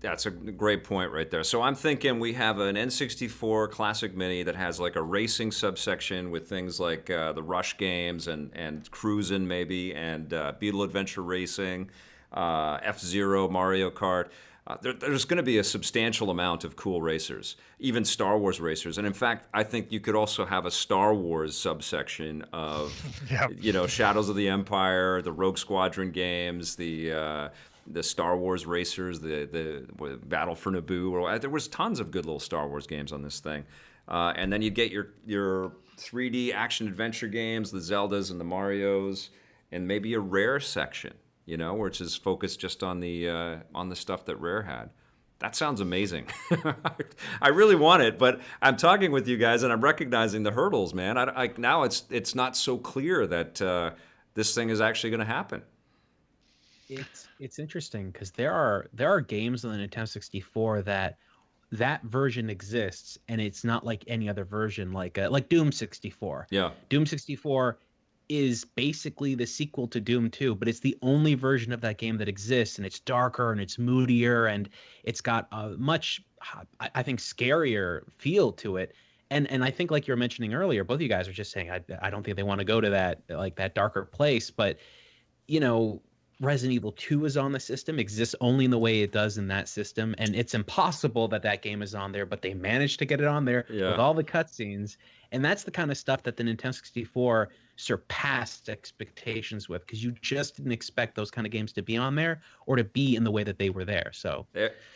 That's a great point right there. So I'm thinking we have an N64 Classic Mini that has like a racing subsection with things like the Rush games and Cruisin' maybe, and Beetle Adventure Racing, F-Zero, Mario Kart. There's going to be a substantial amount of cool racers, even Star Wars racers. And in fact, I think you could also have a Star Wars subsection of, Yep. Shadows of the Empire, the Rogue Squadron games, the Star Wars racers, the Battle for Naboo. There was tons of good little Star Wars games on this thing. And then you'd get your 3D action adventure games, the Zeldas and the Marios, and maybe a Rare section, which is focused just on the stuff that Rare had. That sounds amazing. I really want it, but I'm talking with you guys and I'm recognizing the hurdles, man. Now it's not so clear that this thing is actually going to happen. It's interesting because there are games on the Nintendo 64 that version exists, and it's not like any other version, like Doom 64. Yeah. Doom 64 is basically the sequel to Doom 2, but it's the only version of that game that exists, and it's darker and it's moodier and it's got a much, I think, scarier feel to it. And I think, like you were mentioning earlier, both of you guys are just saying I don't think they want to go to that darker place, but Resident Evil 2 is on the system, exists only in the way it does in that system, and it's impossible that game is on there, but they managed to get it on there with all the cutscenes, and that's the kind of stuff that the Nintendo 64 surpassed expectations with, because you just didn't expect those kind of games to be on there or to be in the way that they were there. So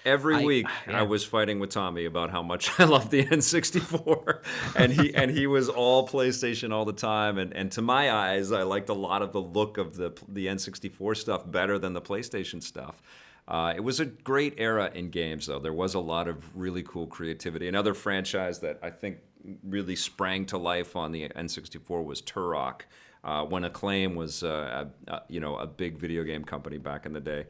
every week I was fighting with Tommy about how much I love the N64, and he was all PlayStation all the time, and to my eyes I liked a lot of the look of the N64 stuff better than the PlayStation stuff. It was a great era in games, though. There was a lot of really cool creativity. Another franchise that I think really sprang to life on the N64 was Turok, when Acclaim was a big video game company back in the day.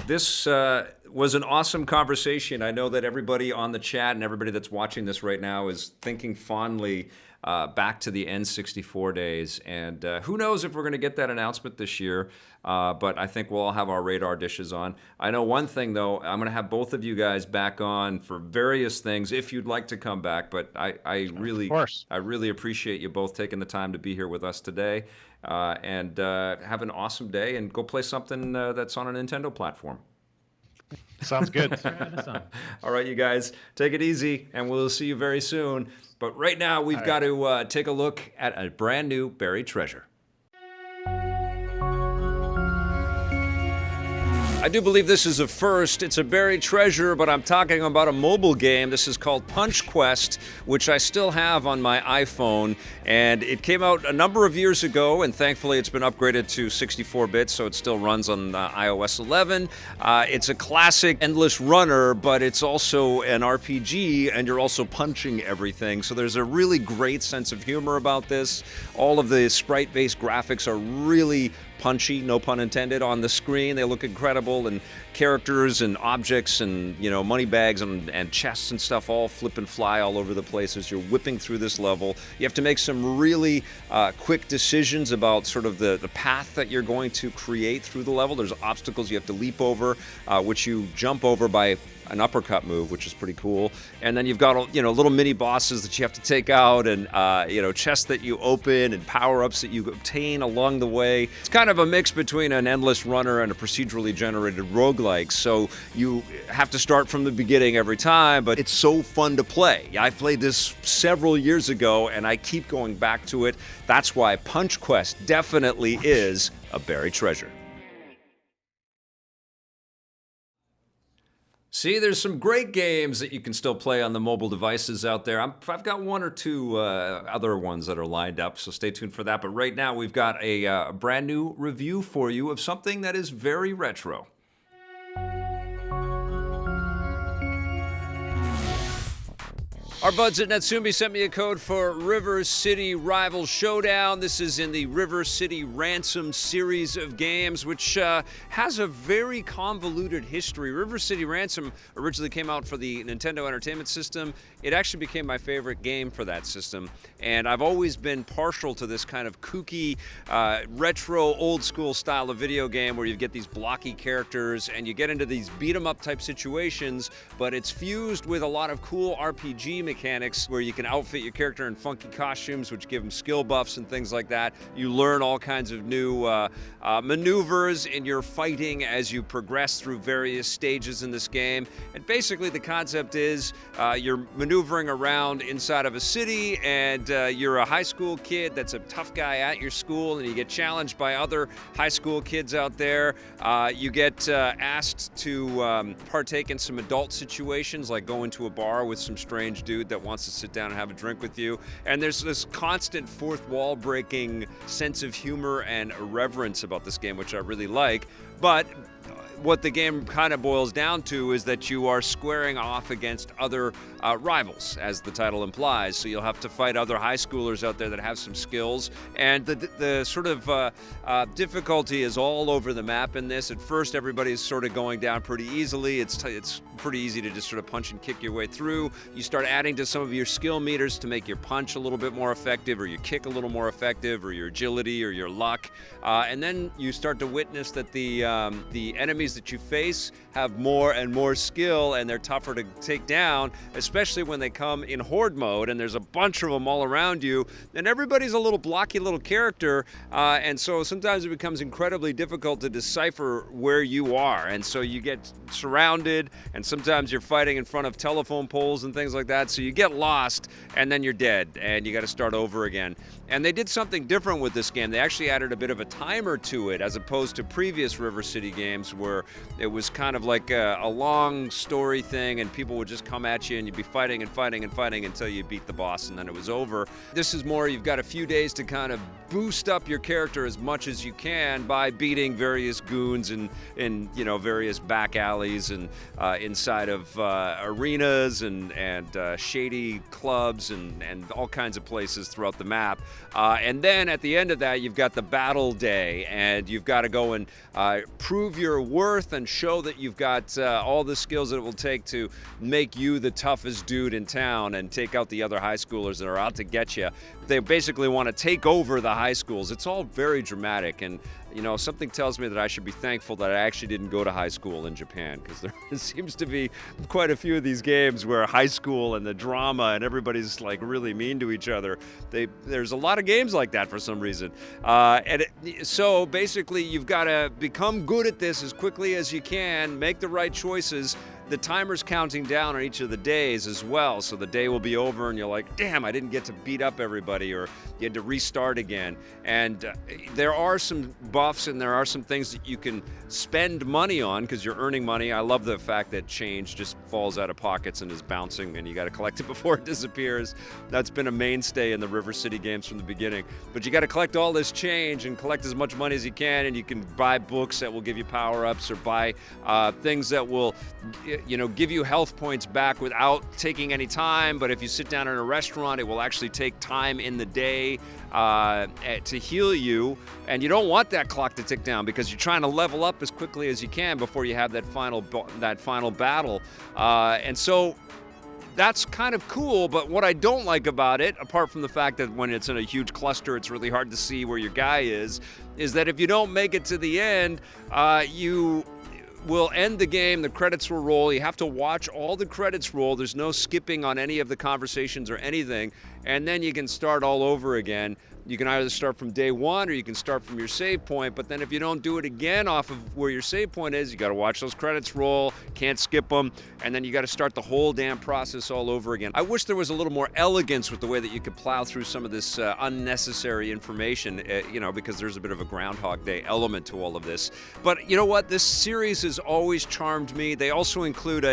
This was an awesome conversation. I know that everybody on the chat and everybody that's watching this right now is thinking fondly back to the N64 days. And who knows if we're going to get that announcement this year. But I think we'll all have our radar dishes on. I know one thing, though. I'm going to have both of you guys back on for various things if you'd like to come back. But I really appreciate you both taking the time to be here with us today. And have an awesome day and go play something that's on a Nintendo platform. Sounds good. All right, you guys, take it easy, and we'll see you very soon. But right now, we've got to take a look at a brand new buried treasure. I do believe this is a first. It's a buried treasure, but I'm talking about a mobile game. This is called Punch Quest, which I still have on my iPhone. And it came out a number of years ago, and thankfully it's been upgraded to 64-bit, so it still runs on iOS 11. It's a classic endless runner, but it's also an RPG, and you're also punching everything. So there's a really great sense of humor about this. All of the sprite-based graphics are really punchy, no pun intended, on the screen. They look incredible, and characters and objects and, you know, money bags and chests and stuff all flip and fly all over the place as you're whipping through this level. You have to make some really quick decisions about sort of the path that you're going to create through the level. There's obstacles you have to leap over, which you jump over by an uppercut move, which is pretty cool. And then you've got, you know, little mini bosses that you have to take out, and you know, chests that you open and power-ups that you obtain along the way. It's kind of a mix between an endless runner and a procedurally generated roguelike. So you have to start from the beginning every time, but it's so fun to play. I played this several years ago, and I keep going back to it. That's why Punch Quest definitely is a buried treasure. See, there's some great games that you can still play on the mobile devices out there. I've got one or two other ones that are lined up, so stay tuned for that. But right now, we've got a brand new review for you of something that is very retro. Our buds at Natsumi sent me a code for River City Rival Showdown. This is in the River City Ransom series of games, which has a very convoluted history. River City Ransom originally came out for the Nintendo Entertainment System. It actually became my favorite game for that system, and I've always been partial to this kind of kooky, retro, old-school style of video game where you get these blocky characters and you get into these beat-em-up type situations, but it's fused with a lot of cool RPG mechanics where you can outfit your character in funky costumes, which give them skill buffs and things like that. You learn all kinds of new maneuvers in your fighting as you progress through various stages in this game. And basically the concept is you're maneuvering around inside of a city, and you're a high school kid that's a tough guy at your school, and you get challenged by other high school kids out there. You get asked to partake in some adult situations, like go into a bar with some strange dude that wants to sit down and have a drink with you. And there's this constant fourth wall breaking sense of humor and irreverence about this game, which I really like. But what the game kind of boils down to is that you are squaring off against other rivals, as the title implies. So you'll have to fight other high schoolers out there that have some skills. And the sort of difficulty is all over the map in this. At first, everybody's sort of going down pretty easily. It's pretty easy to just sort of punch and kick your way through. You start adding to some of your skill meters to make your punch a little bit more effective, or your kick a little more effective, or your agility, or your luck. And then you start to witness that the enemies that you face have more and more skill, and they're tougher to take down, especially when they come in horde mode and there's a bunch of them all around you, and everybody's a little blocky little character, and so sometimes it becomes incredibly difficult to decipher where you are, and so you get surrounded, and sometimes you're fighting in front of telephone poles and things like that, so you get lost, and then you're dead, and you got to start over again. And they did something different with this game. They actually added a bit of a timer to it, as opposed to previous River City games where it was kind of like a long story thing, and people would just come at you and you'd be fighting and fighting and fighting until you beat the boss, and then it was over. This is more, you've got a few days to kind of boost up your character as much as you can by beating various goons in you know, various back alleys and inside of arenas and shady clubs and all kinds of places throughout the map. And then at the end of that, you've got the battle day, and you've got to go and prove your worth and show that you've got all the skills that it will take to make you the toughest dude in town and take out the other high schoolers that are out to get you. They basically want to take over the high schools. It's all very dramatic, and you know, something tells me that I should be thankful that I actually didn't go to high school in Japan, because there seems to be quite a few of these games where high school and the drama and everybody's like really mean to each other. There's a lot of games like that for some reason. So basically you've got to become good at this as quickly as you can, make the right choices, the timer's counting down on each of the days as well. So the day will be over and you're like, damn, I didn't get to beat up everybody, or you had to restart again. And there are some buffs and there are some things that you can spend money on because you're earning money. I love the fact that change just falls out of pockets and is bouncing and you got to collect it before it disappears. That's been a mainstay in the River City games from the beginning. But you got to collect all this change and collect as much money as you can, and you can buy books that will give you power-ups or buy things that will, give you health points back without taking any time. But if you sit down in a restaurant, it will actually take time in the day to heal you, and you don't want that clock to tick down because you're trying to level up as quickly as you can before you have that final battle. And so that's kind of cool, but what I don't like about it, apart from the fact that when it's in a huge cluster, it's really hard to see where your guy is that if you don't make it to the end, you will end the game, the credits will roll, you have to watch all the credits roll, there's no skipping on any of the conversations or anything, and then you can start all over again. You can either start from day one or you can start from your save point, but then if you don't do it again off of where your save point is, you got to watch those credits roll, can't skip them, and then you got to start the whole damn process all over again. I wish there was a little more elegance with the way that you could plow through some of this unnecessary information, because there's a bit of a Groundhog Day element to all of this. But you know what? This series has always charmed me. They also include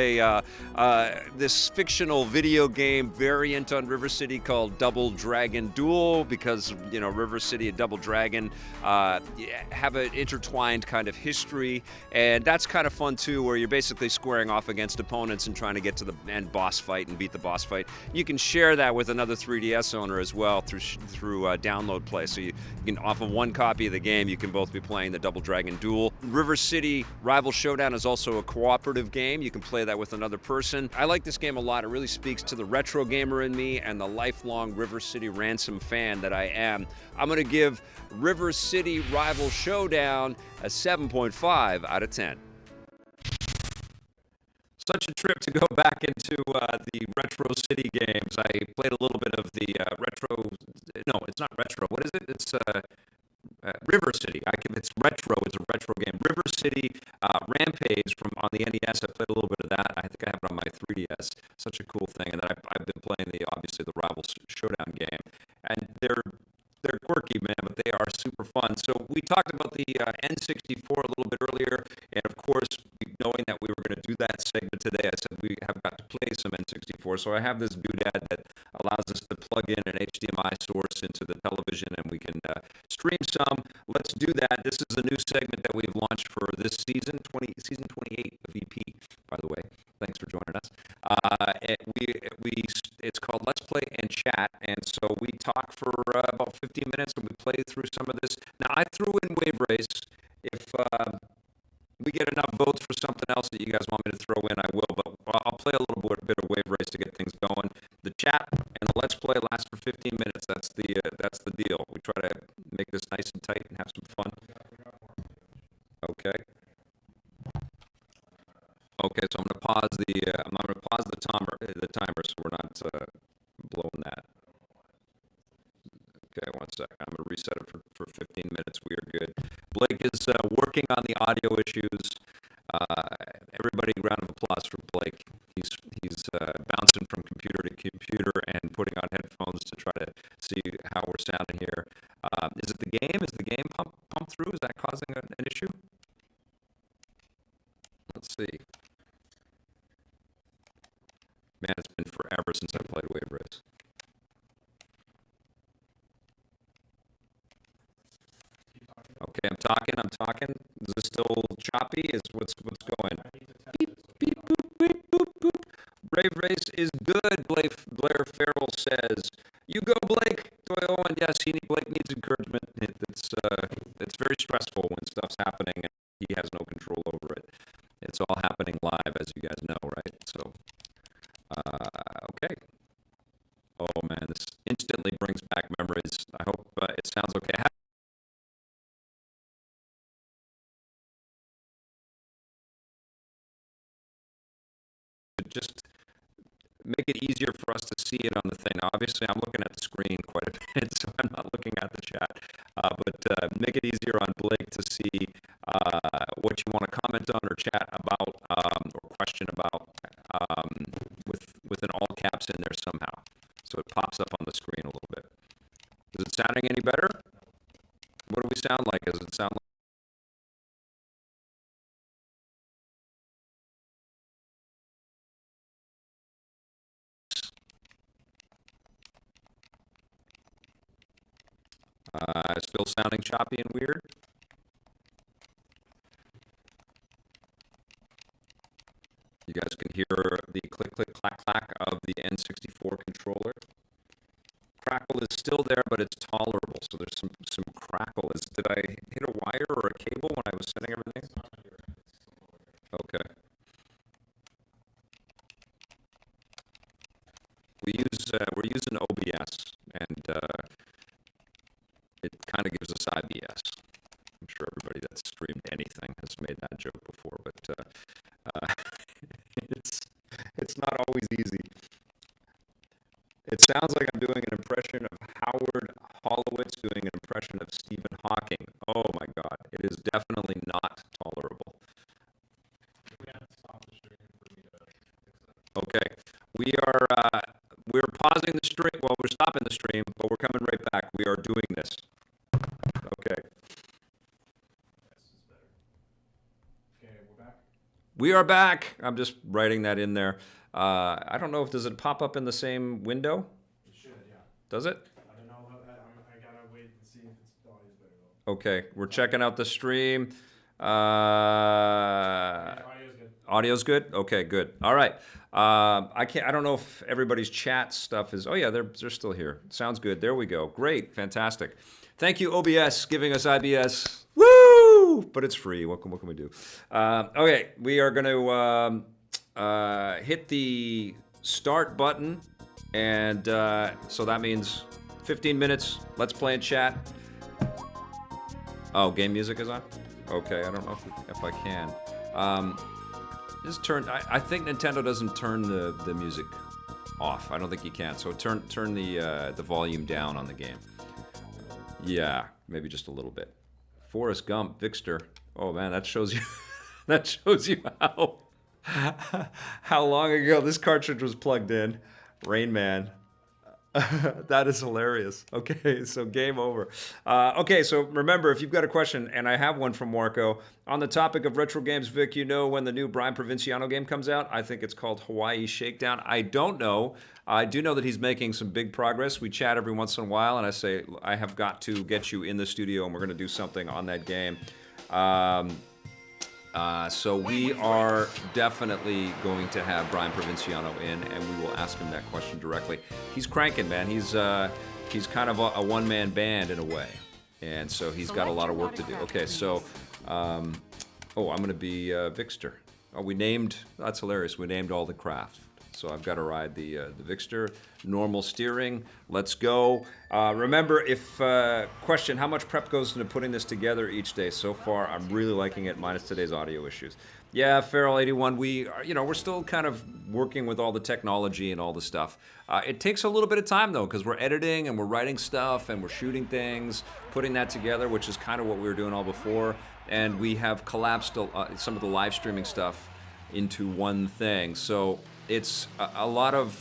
this fictional video game variant on River City called Double Dragon Duel, because River City and Double Dragon have an intertwined kind of history, and that's kind of fun too, where you're basically squaring off against opponents and trying to get to the end boss fight and beat the boss fight. You can share that with another 3DS owner as well through download play, so you can, off of one copy of the game, you can both be playing the Double Dragon Duel. River City Rival Showdown is also a cooperative game. You can play that with another person. I like this game a lot. It really speaks to the retro gamer in me and the lifelong River City Ransom fan that I am. I'm going to give River City Rival Showdown a 7.5 out of 10. Such a trip to go back into the Retro City games. I played a little bit of the retro. No, it's not retro. What is it? It's River City. It's retro. It's a retro game. River City Rampage on the NES. I played a little bit of that. I think I have it on my 3DS. Such a cool thing. And then I've been playing obviously the Rival Showdown game. And they're quirky, man, but they are super fun. So we talked about the N64 a little bit earlier, and of course, knowing that we were going to do that segment today, I said we have got to play some N64. So I have this doodad that allows us to plug in an HDMI source into the television, and we can stream some. Let's do that. This is a new segment that we've launched for this season 28 of EP, by the way. Thanks for joining us. It's called Let's Play and Chat, and so we talk for about 15 minutes, and we play through some of this. Now, I threw in Wave Race. If we get enough votes for something else that you guys want me to throw in, I will, but I'll play a little bit of Wave Race to get things going. The chat and the Let's Play lasts for 15 minutes. That's the deal. We try to make this nice and tight and have some fun. Okay. Okay, so I'm going to pause the timer so we're not blowing that. Okay, one sec. I'm going to reset it for 15 minutes. We are good. Blake is working on the audio issues. Everybody, round of applause for Blake. He's bouncing from computer to computer and putting on headphones to try to see how we're sounding here. Is it the game? Is the game pump through? Is that causing an issue? Let's see. Man, it's been forever since I played Wave Race. Okay, I'm talking. Is this still choppy? What's going? Beep, beep, boop, beep, boop, boop. Brave Race is good, Blair Farrell says. You go, Blake. Doyle, and yes, Blake needs encouragement. It's very stressful when stuff's happening and he has no control over it. It's all happening live, as you guys know, right? So, okay. Oh, man, this instantly brings back memories. I hope it sounds okay. Just make it easier for us to see it on the thing. Now, obviously, I'm looking at the screen quite a bit, so I'm not looking at the chat. But make it easier on Blake to see what you want to comment on or chat about or question about. Still sounding choppy and weird? You guys can hear the click, click, clack, clack of the N64 controller. Crackle is still there, but it's tolerable. So there's some crackle. Did I hit a wire or a cable when I was setting everything? Okay. We're using OBS, and it kind of gives us IBS. I'm sure everybody that's streamed anything has made that joke before, but it's not always easy. It sounds like I'm doing an impression of Howard Hollowitz doing an impression of Stephen Hawking. Oh my God, it is definitely not tolerable. Okay, we're pausing the stream. Well, we're stopping the stream, but we're coming right back. We are doing this. Okay. Okay, we're back. We are back. I'm just writing that in there. I don't know if does it pop up in the same window? It should, yeah. Does it? I don't know. I gotta wait and see if it's the audio's better though. Okay, we're checking out the stream. Audio's good. Audio's good? Okay, good. All right. I don't know if everybody's chat stuff is. Oh yeah, they're still here. Sounds good. There we go. Great, fantastic. Thank you, OBS, giving us IBS. Woo! But it's free. What can we do? Okay, we are going to hit the start button, and so that means 15 minutes. Let's play and chat. Oh, game music is on. Okay, I don't know if I can. Just turn. I think Nintendo doesn't turn the music off. I don't think you can. So turn the volume down on the game. Yeah, maybe just a little bit. Forrest Gump, Vixter. Oh man, that shows you. That shows you how long ago this cartridge was plugged in. Rain Man. That is hilarious. Okay, so game over. Okay, so remember, if you've got a question, and I have one from Marco, on the topic of retro games, Vic, you know when the new Brian Provinciano game comes out? I think it's called Hawaii Shakedown. I don't know. I do know that he's making some big progress. We chat every once in a while, and I say, I have got to get you in the studio, and we're going to do something on that game. So we are definitely going to have Brian Provinciano in, and we will ask him that question directly. He's cranking, man. He's kind of a one-man band in a way, and so he's got a lot of work to do. Okay, so, I'm going to be Vixter. Oh, that's hilarious. We named all the craft. So I've got to ride the Vixter, normal steering. Let's go. Remember, question, how much prep goes into putting this together each day? So far, I'm really liking it, minus today's audio issues. Yeah, Feral81, we're still kind of working with all the technology and all the stuff. It takes a little bit of time, though, because we're editing and we're writing stuff and we're shooting things, putting that together, which is kind of what we were doing all before. And we have collapsed some of the live streaming stuff into one thing. So it's a lot of,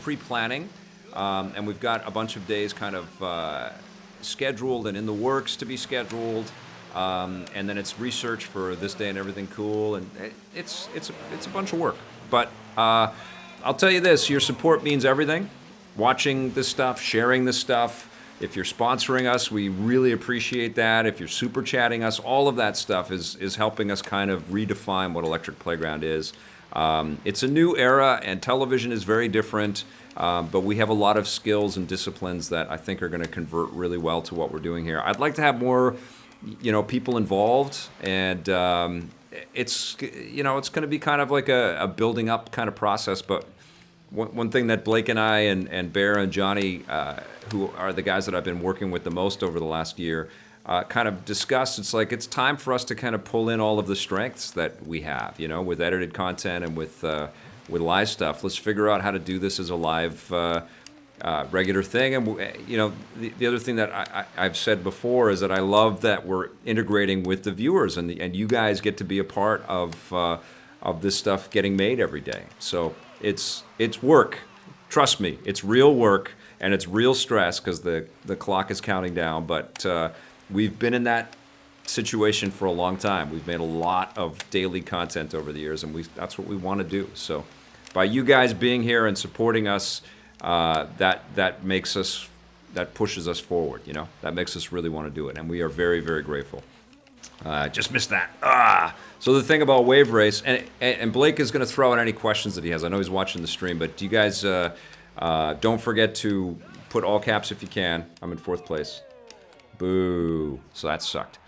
pre-planning, and we've got a bunch of days kind of scheduled and in the works to be scheduled, and then it's research for this day and everything cool, and it's a bunch of work. But I'll tell you this, your support means everything. Watching this stuff, sharing this stuff. If you're sponsoring us, we really appreciate that. If you're super chatting us, all of that stuff is helping us kind of redefine what Electric Playground is. It's a new era, and television is very different, but we have a lot of skills and disciplines that I think are going to convert really well to what we're doing here. I'd like to have more, people involved, and it's going to be kind of like a building up kind of process. But one thing that Blake and I and Bear and Johnny, who are the guys that I've been working with the most over the last year, kind of discussed, it's time for us to kind of pull in all of the strengths that we have, with edited content and with live stuff. Let's figure out how to do this as a live, regular thing. And, the other thing that I've said before is that I love that we're integrating with the viewers, and you guys get to be a part of this stuff getting made every day. So it's work. Trust me, it's real work, and it's real stress because the clock is counting down, but we've been in that situation for a long time. We've made a lot of daily content over the years, and that's what we want to do. So by you guys being here and supporting us, that makes us, that pushes us forward. You know, that makes us really want to do it, and we are very, very grateful. Just missed that. So the thing about Wave Race, and Blake is going to throw out any questions that he has. I know he's watching the stream, but do you guys don't forget to put all caps if you can. I'm in 4th place. Boo. So that sucked.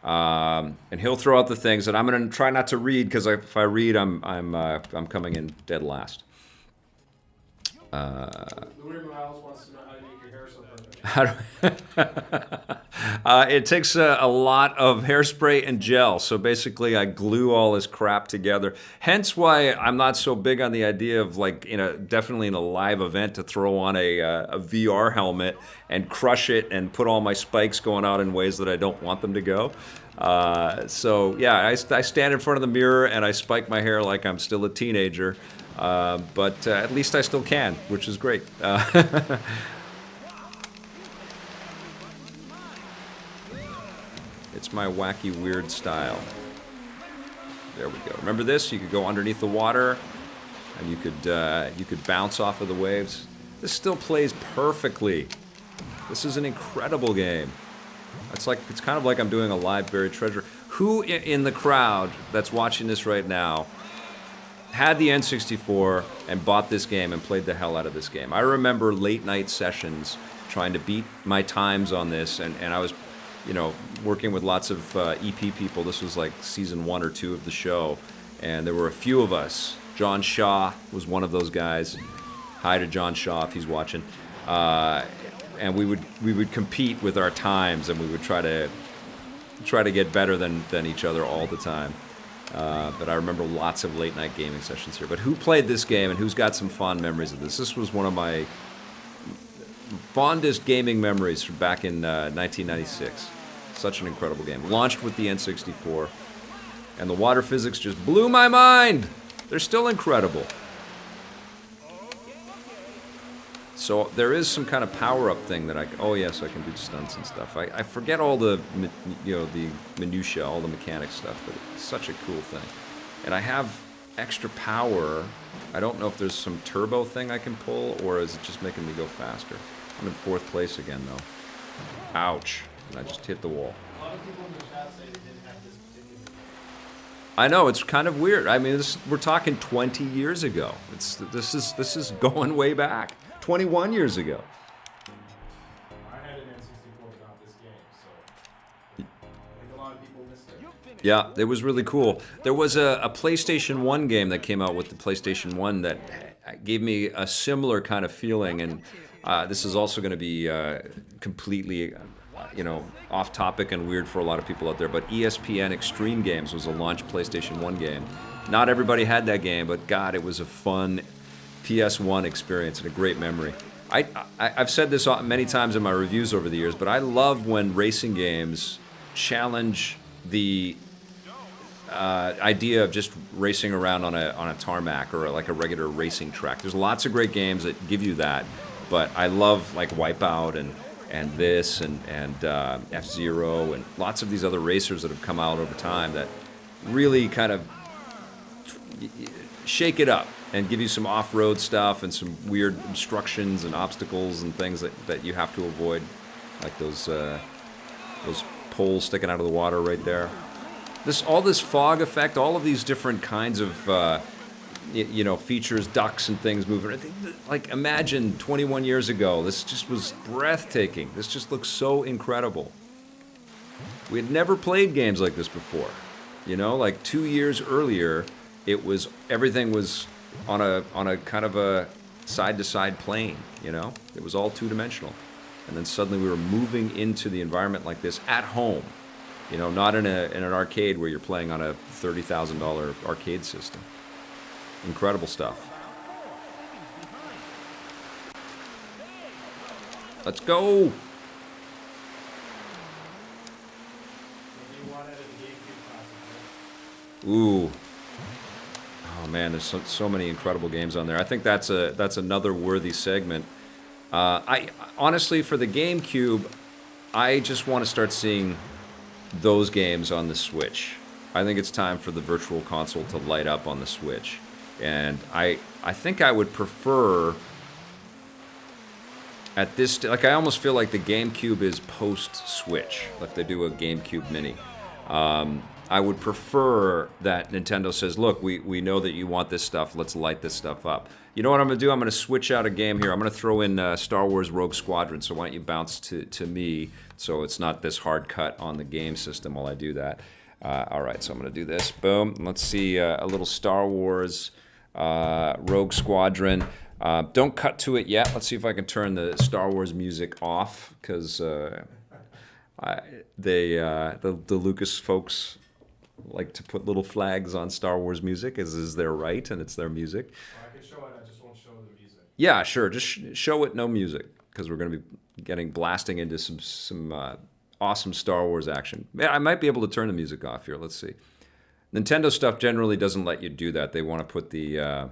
And he'll throw out the things, and I'm going to try not to read, because if I read, I'm coming in dead last. Louis Morales wants to know how to make your hair so perfect. It takes a lot of hairspray and gel. So basically, I glue all this crap together. Hence why I'm not so big on the idea of, like, definitely in a live event, to throw on a VR helmet and crush it and put all my spikes going out in ways that I don't want them to go. So yeah, I stand in front of the mirror and I spike my hair like I'm still a teenager. But at least I still can, which is great. It's my wacky, weird style. There we go. Remember this? You could go underneath the water, and you could bounce off of the waves. This still plays perfectly. This is an incredible game. It's kind of like I'm doing a live buried treasure. Who in the crowd that's watching this right now had the N64 and bought this game and played the hell out of this game? I remember late night sessions trying to beat my times on this, and I was, working with lots of EP people. This was like season 1 or 2 of the show, and there were a few of us. John Shaw was one of those guys. Hi to John Shaw if he's watching. And we would compete with our times, and we would try to get better than each other all the time. But I remember lots of late night gaming sessions here. But who played this game, and who's got some fond memories of this? This was one of my fondest gaming memories from back in 1996. Such an incredible game. Launched with the N64, and the water physics just blew my mind. They're still incredible. So there is some kind of power-up thing that oh yes, I can do stunts and stuff. I forget all the, the minutia, all the mechanic stuff, but it's such a cool thing. And I have extra power. I don't know if there's some turbo thing I can pull, or is it just making me go faster? I'm in 4th place again, though. Ouch. And I just hit the wall. A lot of people in the chat say they didn't have this particular game. I know, it's kind of weird. I mean, we're talking 20 years ago. This is going way back. 21 years ago. I had an N64 without this game, so I think a lot of people missed it. Yeah, it was really cool. There was a PlayStation 1 game that came out with the PlayStation 1 that gave me a similar kind of feeling, and this is also going to be completely, off topic and weird for a lot of people out there, but ESPN Extreme Games was a launch PlayStation 1 game. Not everybody had that game, but God, it was a fun PS1 experience and a great memory. I've said this many times in my reviews over the years, but I love when racing games challenge the idea of just racing around on a tarmac or like a regular racing track. There's lots of great games that give you that, but I love like Wipeout and this and F-Zero and lots of these other racers that have come out over time that really kind of shake it up and give you some off-road stuff and some weird obstructions and obstacles and things that you have to avoid, like those poles sticking out of the water right there. All this fog effect, all of these different kinds of features, ducks and things moving. Like, imagine 21 years ago, this just was breathtaking. This just looks so incredible. We had never played games like this before. Like 2 years earlier, everything was on a kind of a side-to-side plane, It was all two-dimensional. And then suddenly we were moving into the environment like this at home, not in an arcade where you're playing on a $30,000 arcade system. Incredible stuff. Let's go! Ooh. Oh man, there's so many incredible games on there. I think that's another worthy segment. I honestly, for the GameCube, I just want to start seeing those games on the Switch. I think it's time for the Virtual Console to light up on the Switch. And I think I would prefer at this, like, I almost feel like the GameCube is post-Switch, like they do a GameCube Mini. I would prefer that Nintendo says, look, we know that you want this stuff, let's light this stuff up. You know what I'm going to do? I'm going to switch out a game here. I'm going to throw in Star Wars Rogue Squadron, so why don't you bounce to me so it's not this hard cut on the game system while I do that. All right, so I'm going to do this. Boom. Let's see a little Star Wars Rogue Squadron. Don't cut to it yet. Let's see if I can turn the Star Wars music off, because the Lucas folks like to put little flags on Star Wars music, as is their right, and it's their music. Well, I can show it, I just won't show the music. Yeah, sure. Just show it no music, because we're going to be blasting into some awesome Star Wars action. Yeah, I might be able to turn the music off here. Let's see. Nintendo stuff generally doesn't let you do that. They want to put the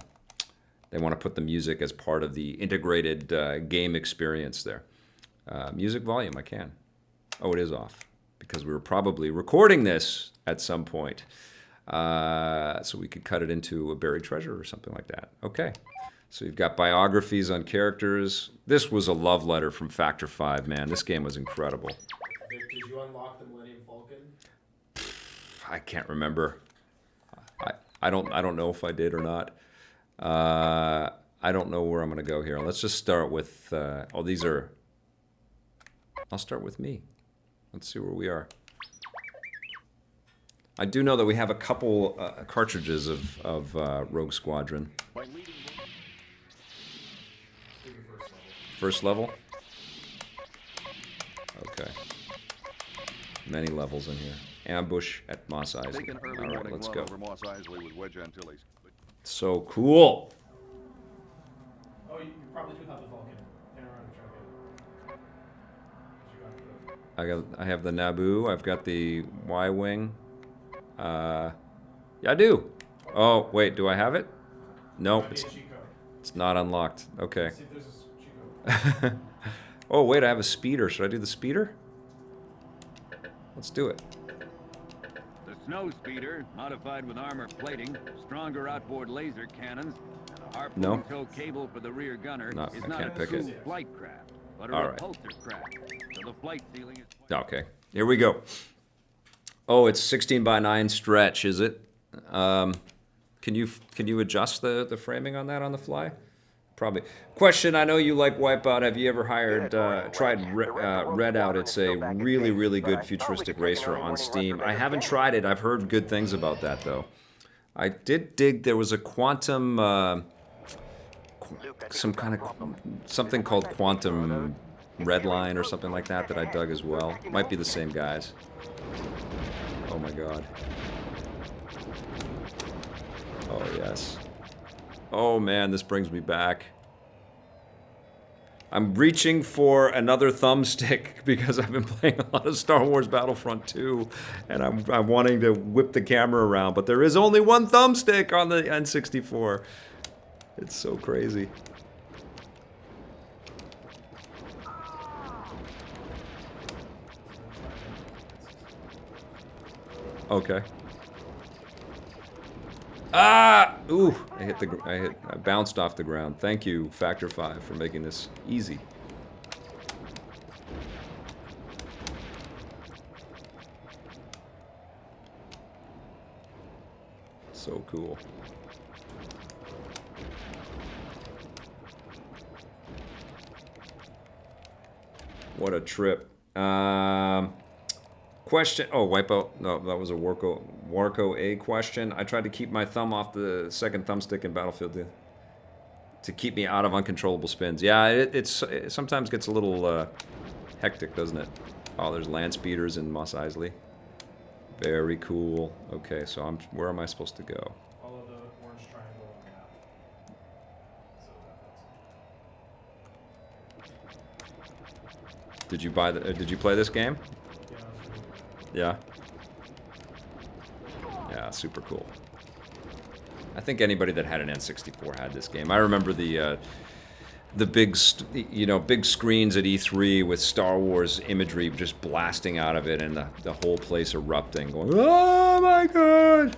music as part of the integrated game experience there. Music volume, I can. Oh, it is off, because we were probably recording this at some point. So we could cut it into a buried treasure or something like that. Okay. So you've got biographies on characters. This was a love letter from Factor 5, man. This game was incredible. Vic, did you unlock the Millennium Falcon? I can't remember. I don't know if I did or not. I don't know where I'm going to go here. Let's just start with... these are... I'll start with me. Let's see where we are. I do know that we have a couple cartridges of Rogue Squadron. First level? Okay. Many levels in here. Ambush at Mos Eisley. All right, let's go. So cool. Oh, you probably do have the Vulcan. Hang around and try to get it. I have the Naboo. I've got the Y-wing. Yeah, I do. Oh, wait, do I have it? No, it's not unlocked. Okay. See if there's a cheat code. Oh, wait, I have a speeder. Should I do the speeder? Let's do it. The snow speeder, modified with armor plating, stronger outboard laser cannons, and a harpoon tow cable for the rear gunner, No, is I not can't a pick true it. flight craft, but a All right. repulsor craft. So the flight ceiling is... Okay, here we go. Oh, it's 16 by 9 stretch, is it? Can you adjust the framing on that on the fly? Probably. Question, I know you like Wipeout. Have you ever tried Redout? It's a really, really good futuristic racer on Steam. I haven't tried it. I've heard good things about that, though. I did dig there was a quantum... something called Quantum Redline or something like that I dug as well. Might be the same guys. Oh my god. Oh yes. Oh man, this brings me back. I'm reaching for another thumbstick because I've been playing a lot of Star Wars Battlefront 2 and I'm wanting to whip the camera around, but there is only one thumbstick on the N64. It's so crazy. Okay. Ah! Ooh! I bounced off the ground. Thank you, Factor 5, for making this easy. So cool. What a trip. Question. Oh, Wipeout. No, that was a Warco A question. I tried to keep my thumb off the second thumbstick in Battlefield to keep me out of uncontrollable spins. Yeah, it sometimes gets a little hectic, doesn't it? Oh, there's land speeders in Mos Eisley. Very cool. Okay, so where am I supposed to go? Follow the orange triangle on the map. So Did you buy did you play this game? Yeah. Yeah, super cool. I think anybody that had an N64 had this game. I remember the big, big screens at E3 with Star Wars imagery just blasting out of it, and the whole place erupting, going, "Oh my God!"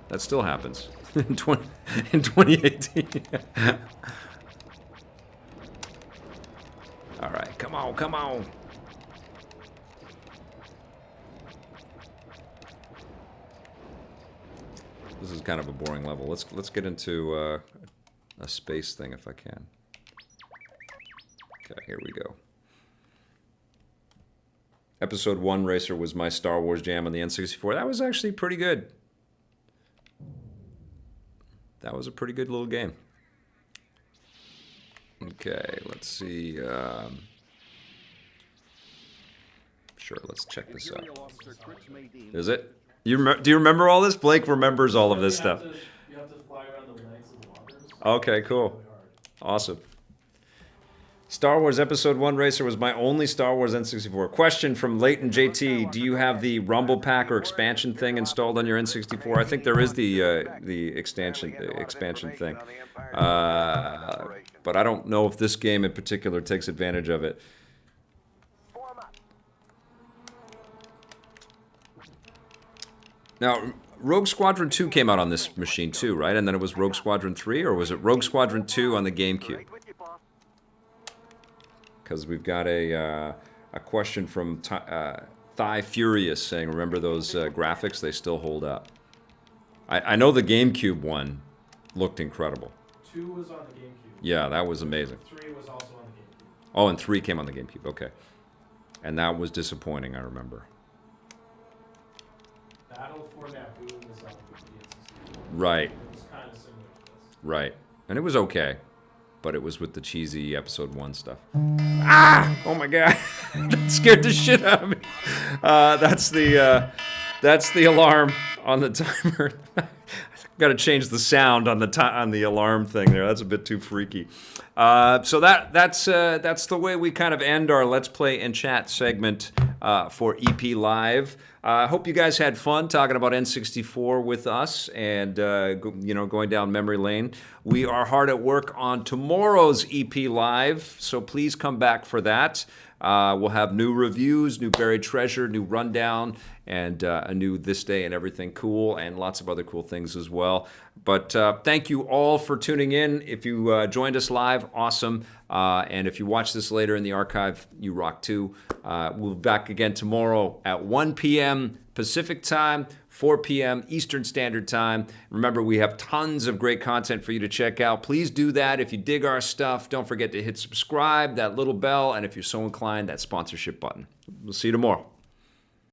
That still happens in 2018. All Come on, come on. This is kind of a boring level. Let's get into a space thing if I can. Okay, here we go. Episode 1 Racer was my Star Wars jam on the N64. That was actually pretty good. That was a pretty good little game. Okay, let's see. Sure, let's check this out. Is it? Do you remember all this? Blake remembers all of this stuff. You have to fly around the legs of the walkers. Okay, cool. Awesome. Star Wars Episode 1 Racer was my only Star Wars N64. Question from Leighton JT. Do you have the Rumble Pack or expansion thing installed on your N64? I think there is the expansion thing. But I don't know if this game in particular takes advantage of it. Now, Rogue Squadron 2 came out on this machine too, right? And then it was Rogue Squadron 3, or was it Rogue Squadron 2 on the GameCube? Because we've got a question from Thigh Furious saying, remember those graphics? They still hold up. I know the GameCube one looked incredible. 2 was on the GameCube. Yeah, that was amazing. 3 was also on the GameCube. Oh, and 3 came on the GameCube, okay. And that was disappointing, I remember. Battle for Naboo was on the N64. Right. It was kind of similar to this. Right. And it was okay. But it was with the cheesy Episode 1 stuff. Ah! Oh my god. That scared the shit out of me. That's the alarm on the timer. Got to change the sound on the alarm thing there. That's a bit too freaky. So that's the way we kind of end our Let's Play and Chat segment for EP Live. I hope you guys had fun talking about N64 with us and going down memory lane. We are hard at work on tomorrow's EP Live, so please come back for that. We'll have new reviews, new buried treasure, new rundown, and a new This Day and Everything Cool, and lots of other cool things as well. But thank you all for tuning in. If you joined us live, awesome. And if you watch this later in the archive, you rock too. We'll be back again tomorrow at 1 p.m. Pacific time, 4 p.m. Eastern Standard Time. Remember, we have tons of great content for you to check out. Please do that. If you dig our stuff, don't forget to hit subscribe, that little bell, and if you're so inclined, that sponsorship button. We'll see you tomorrow.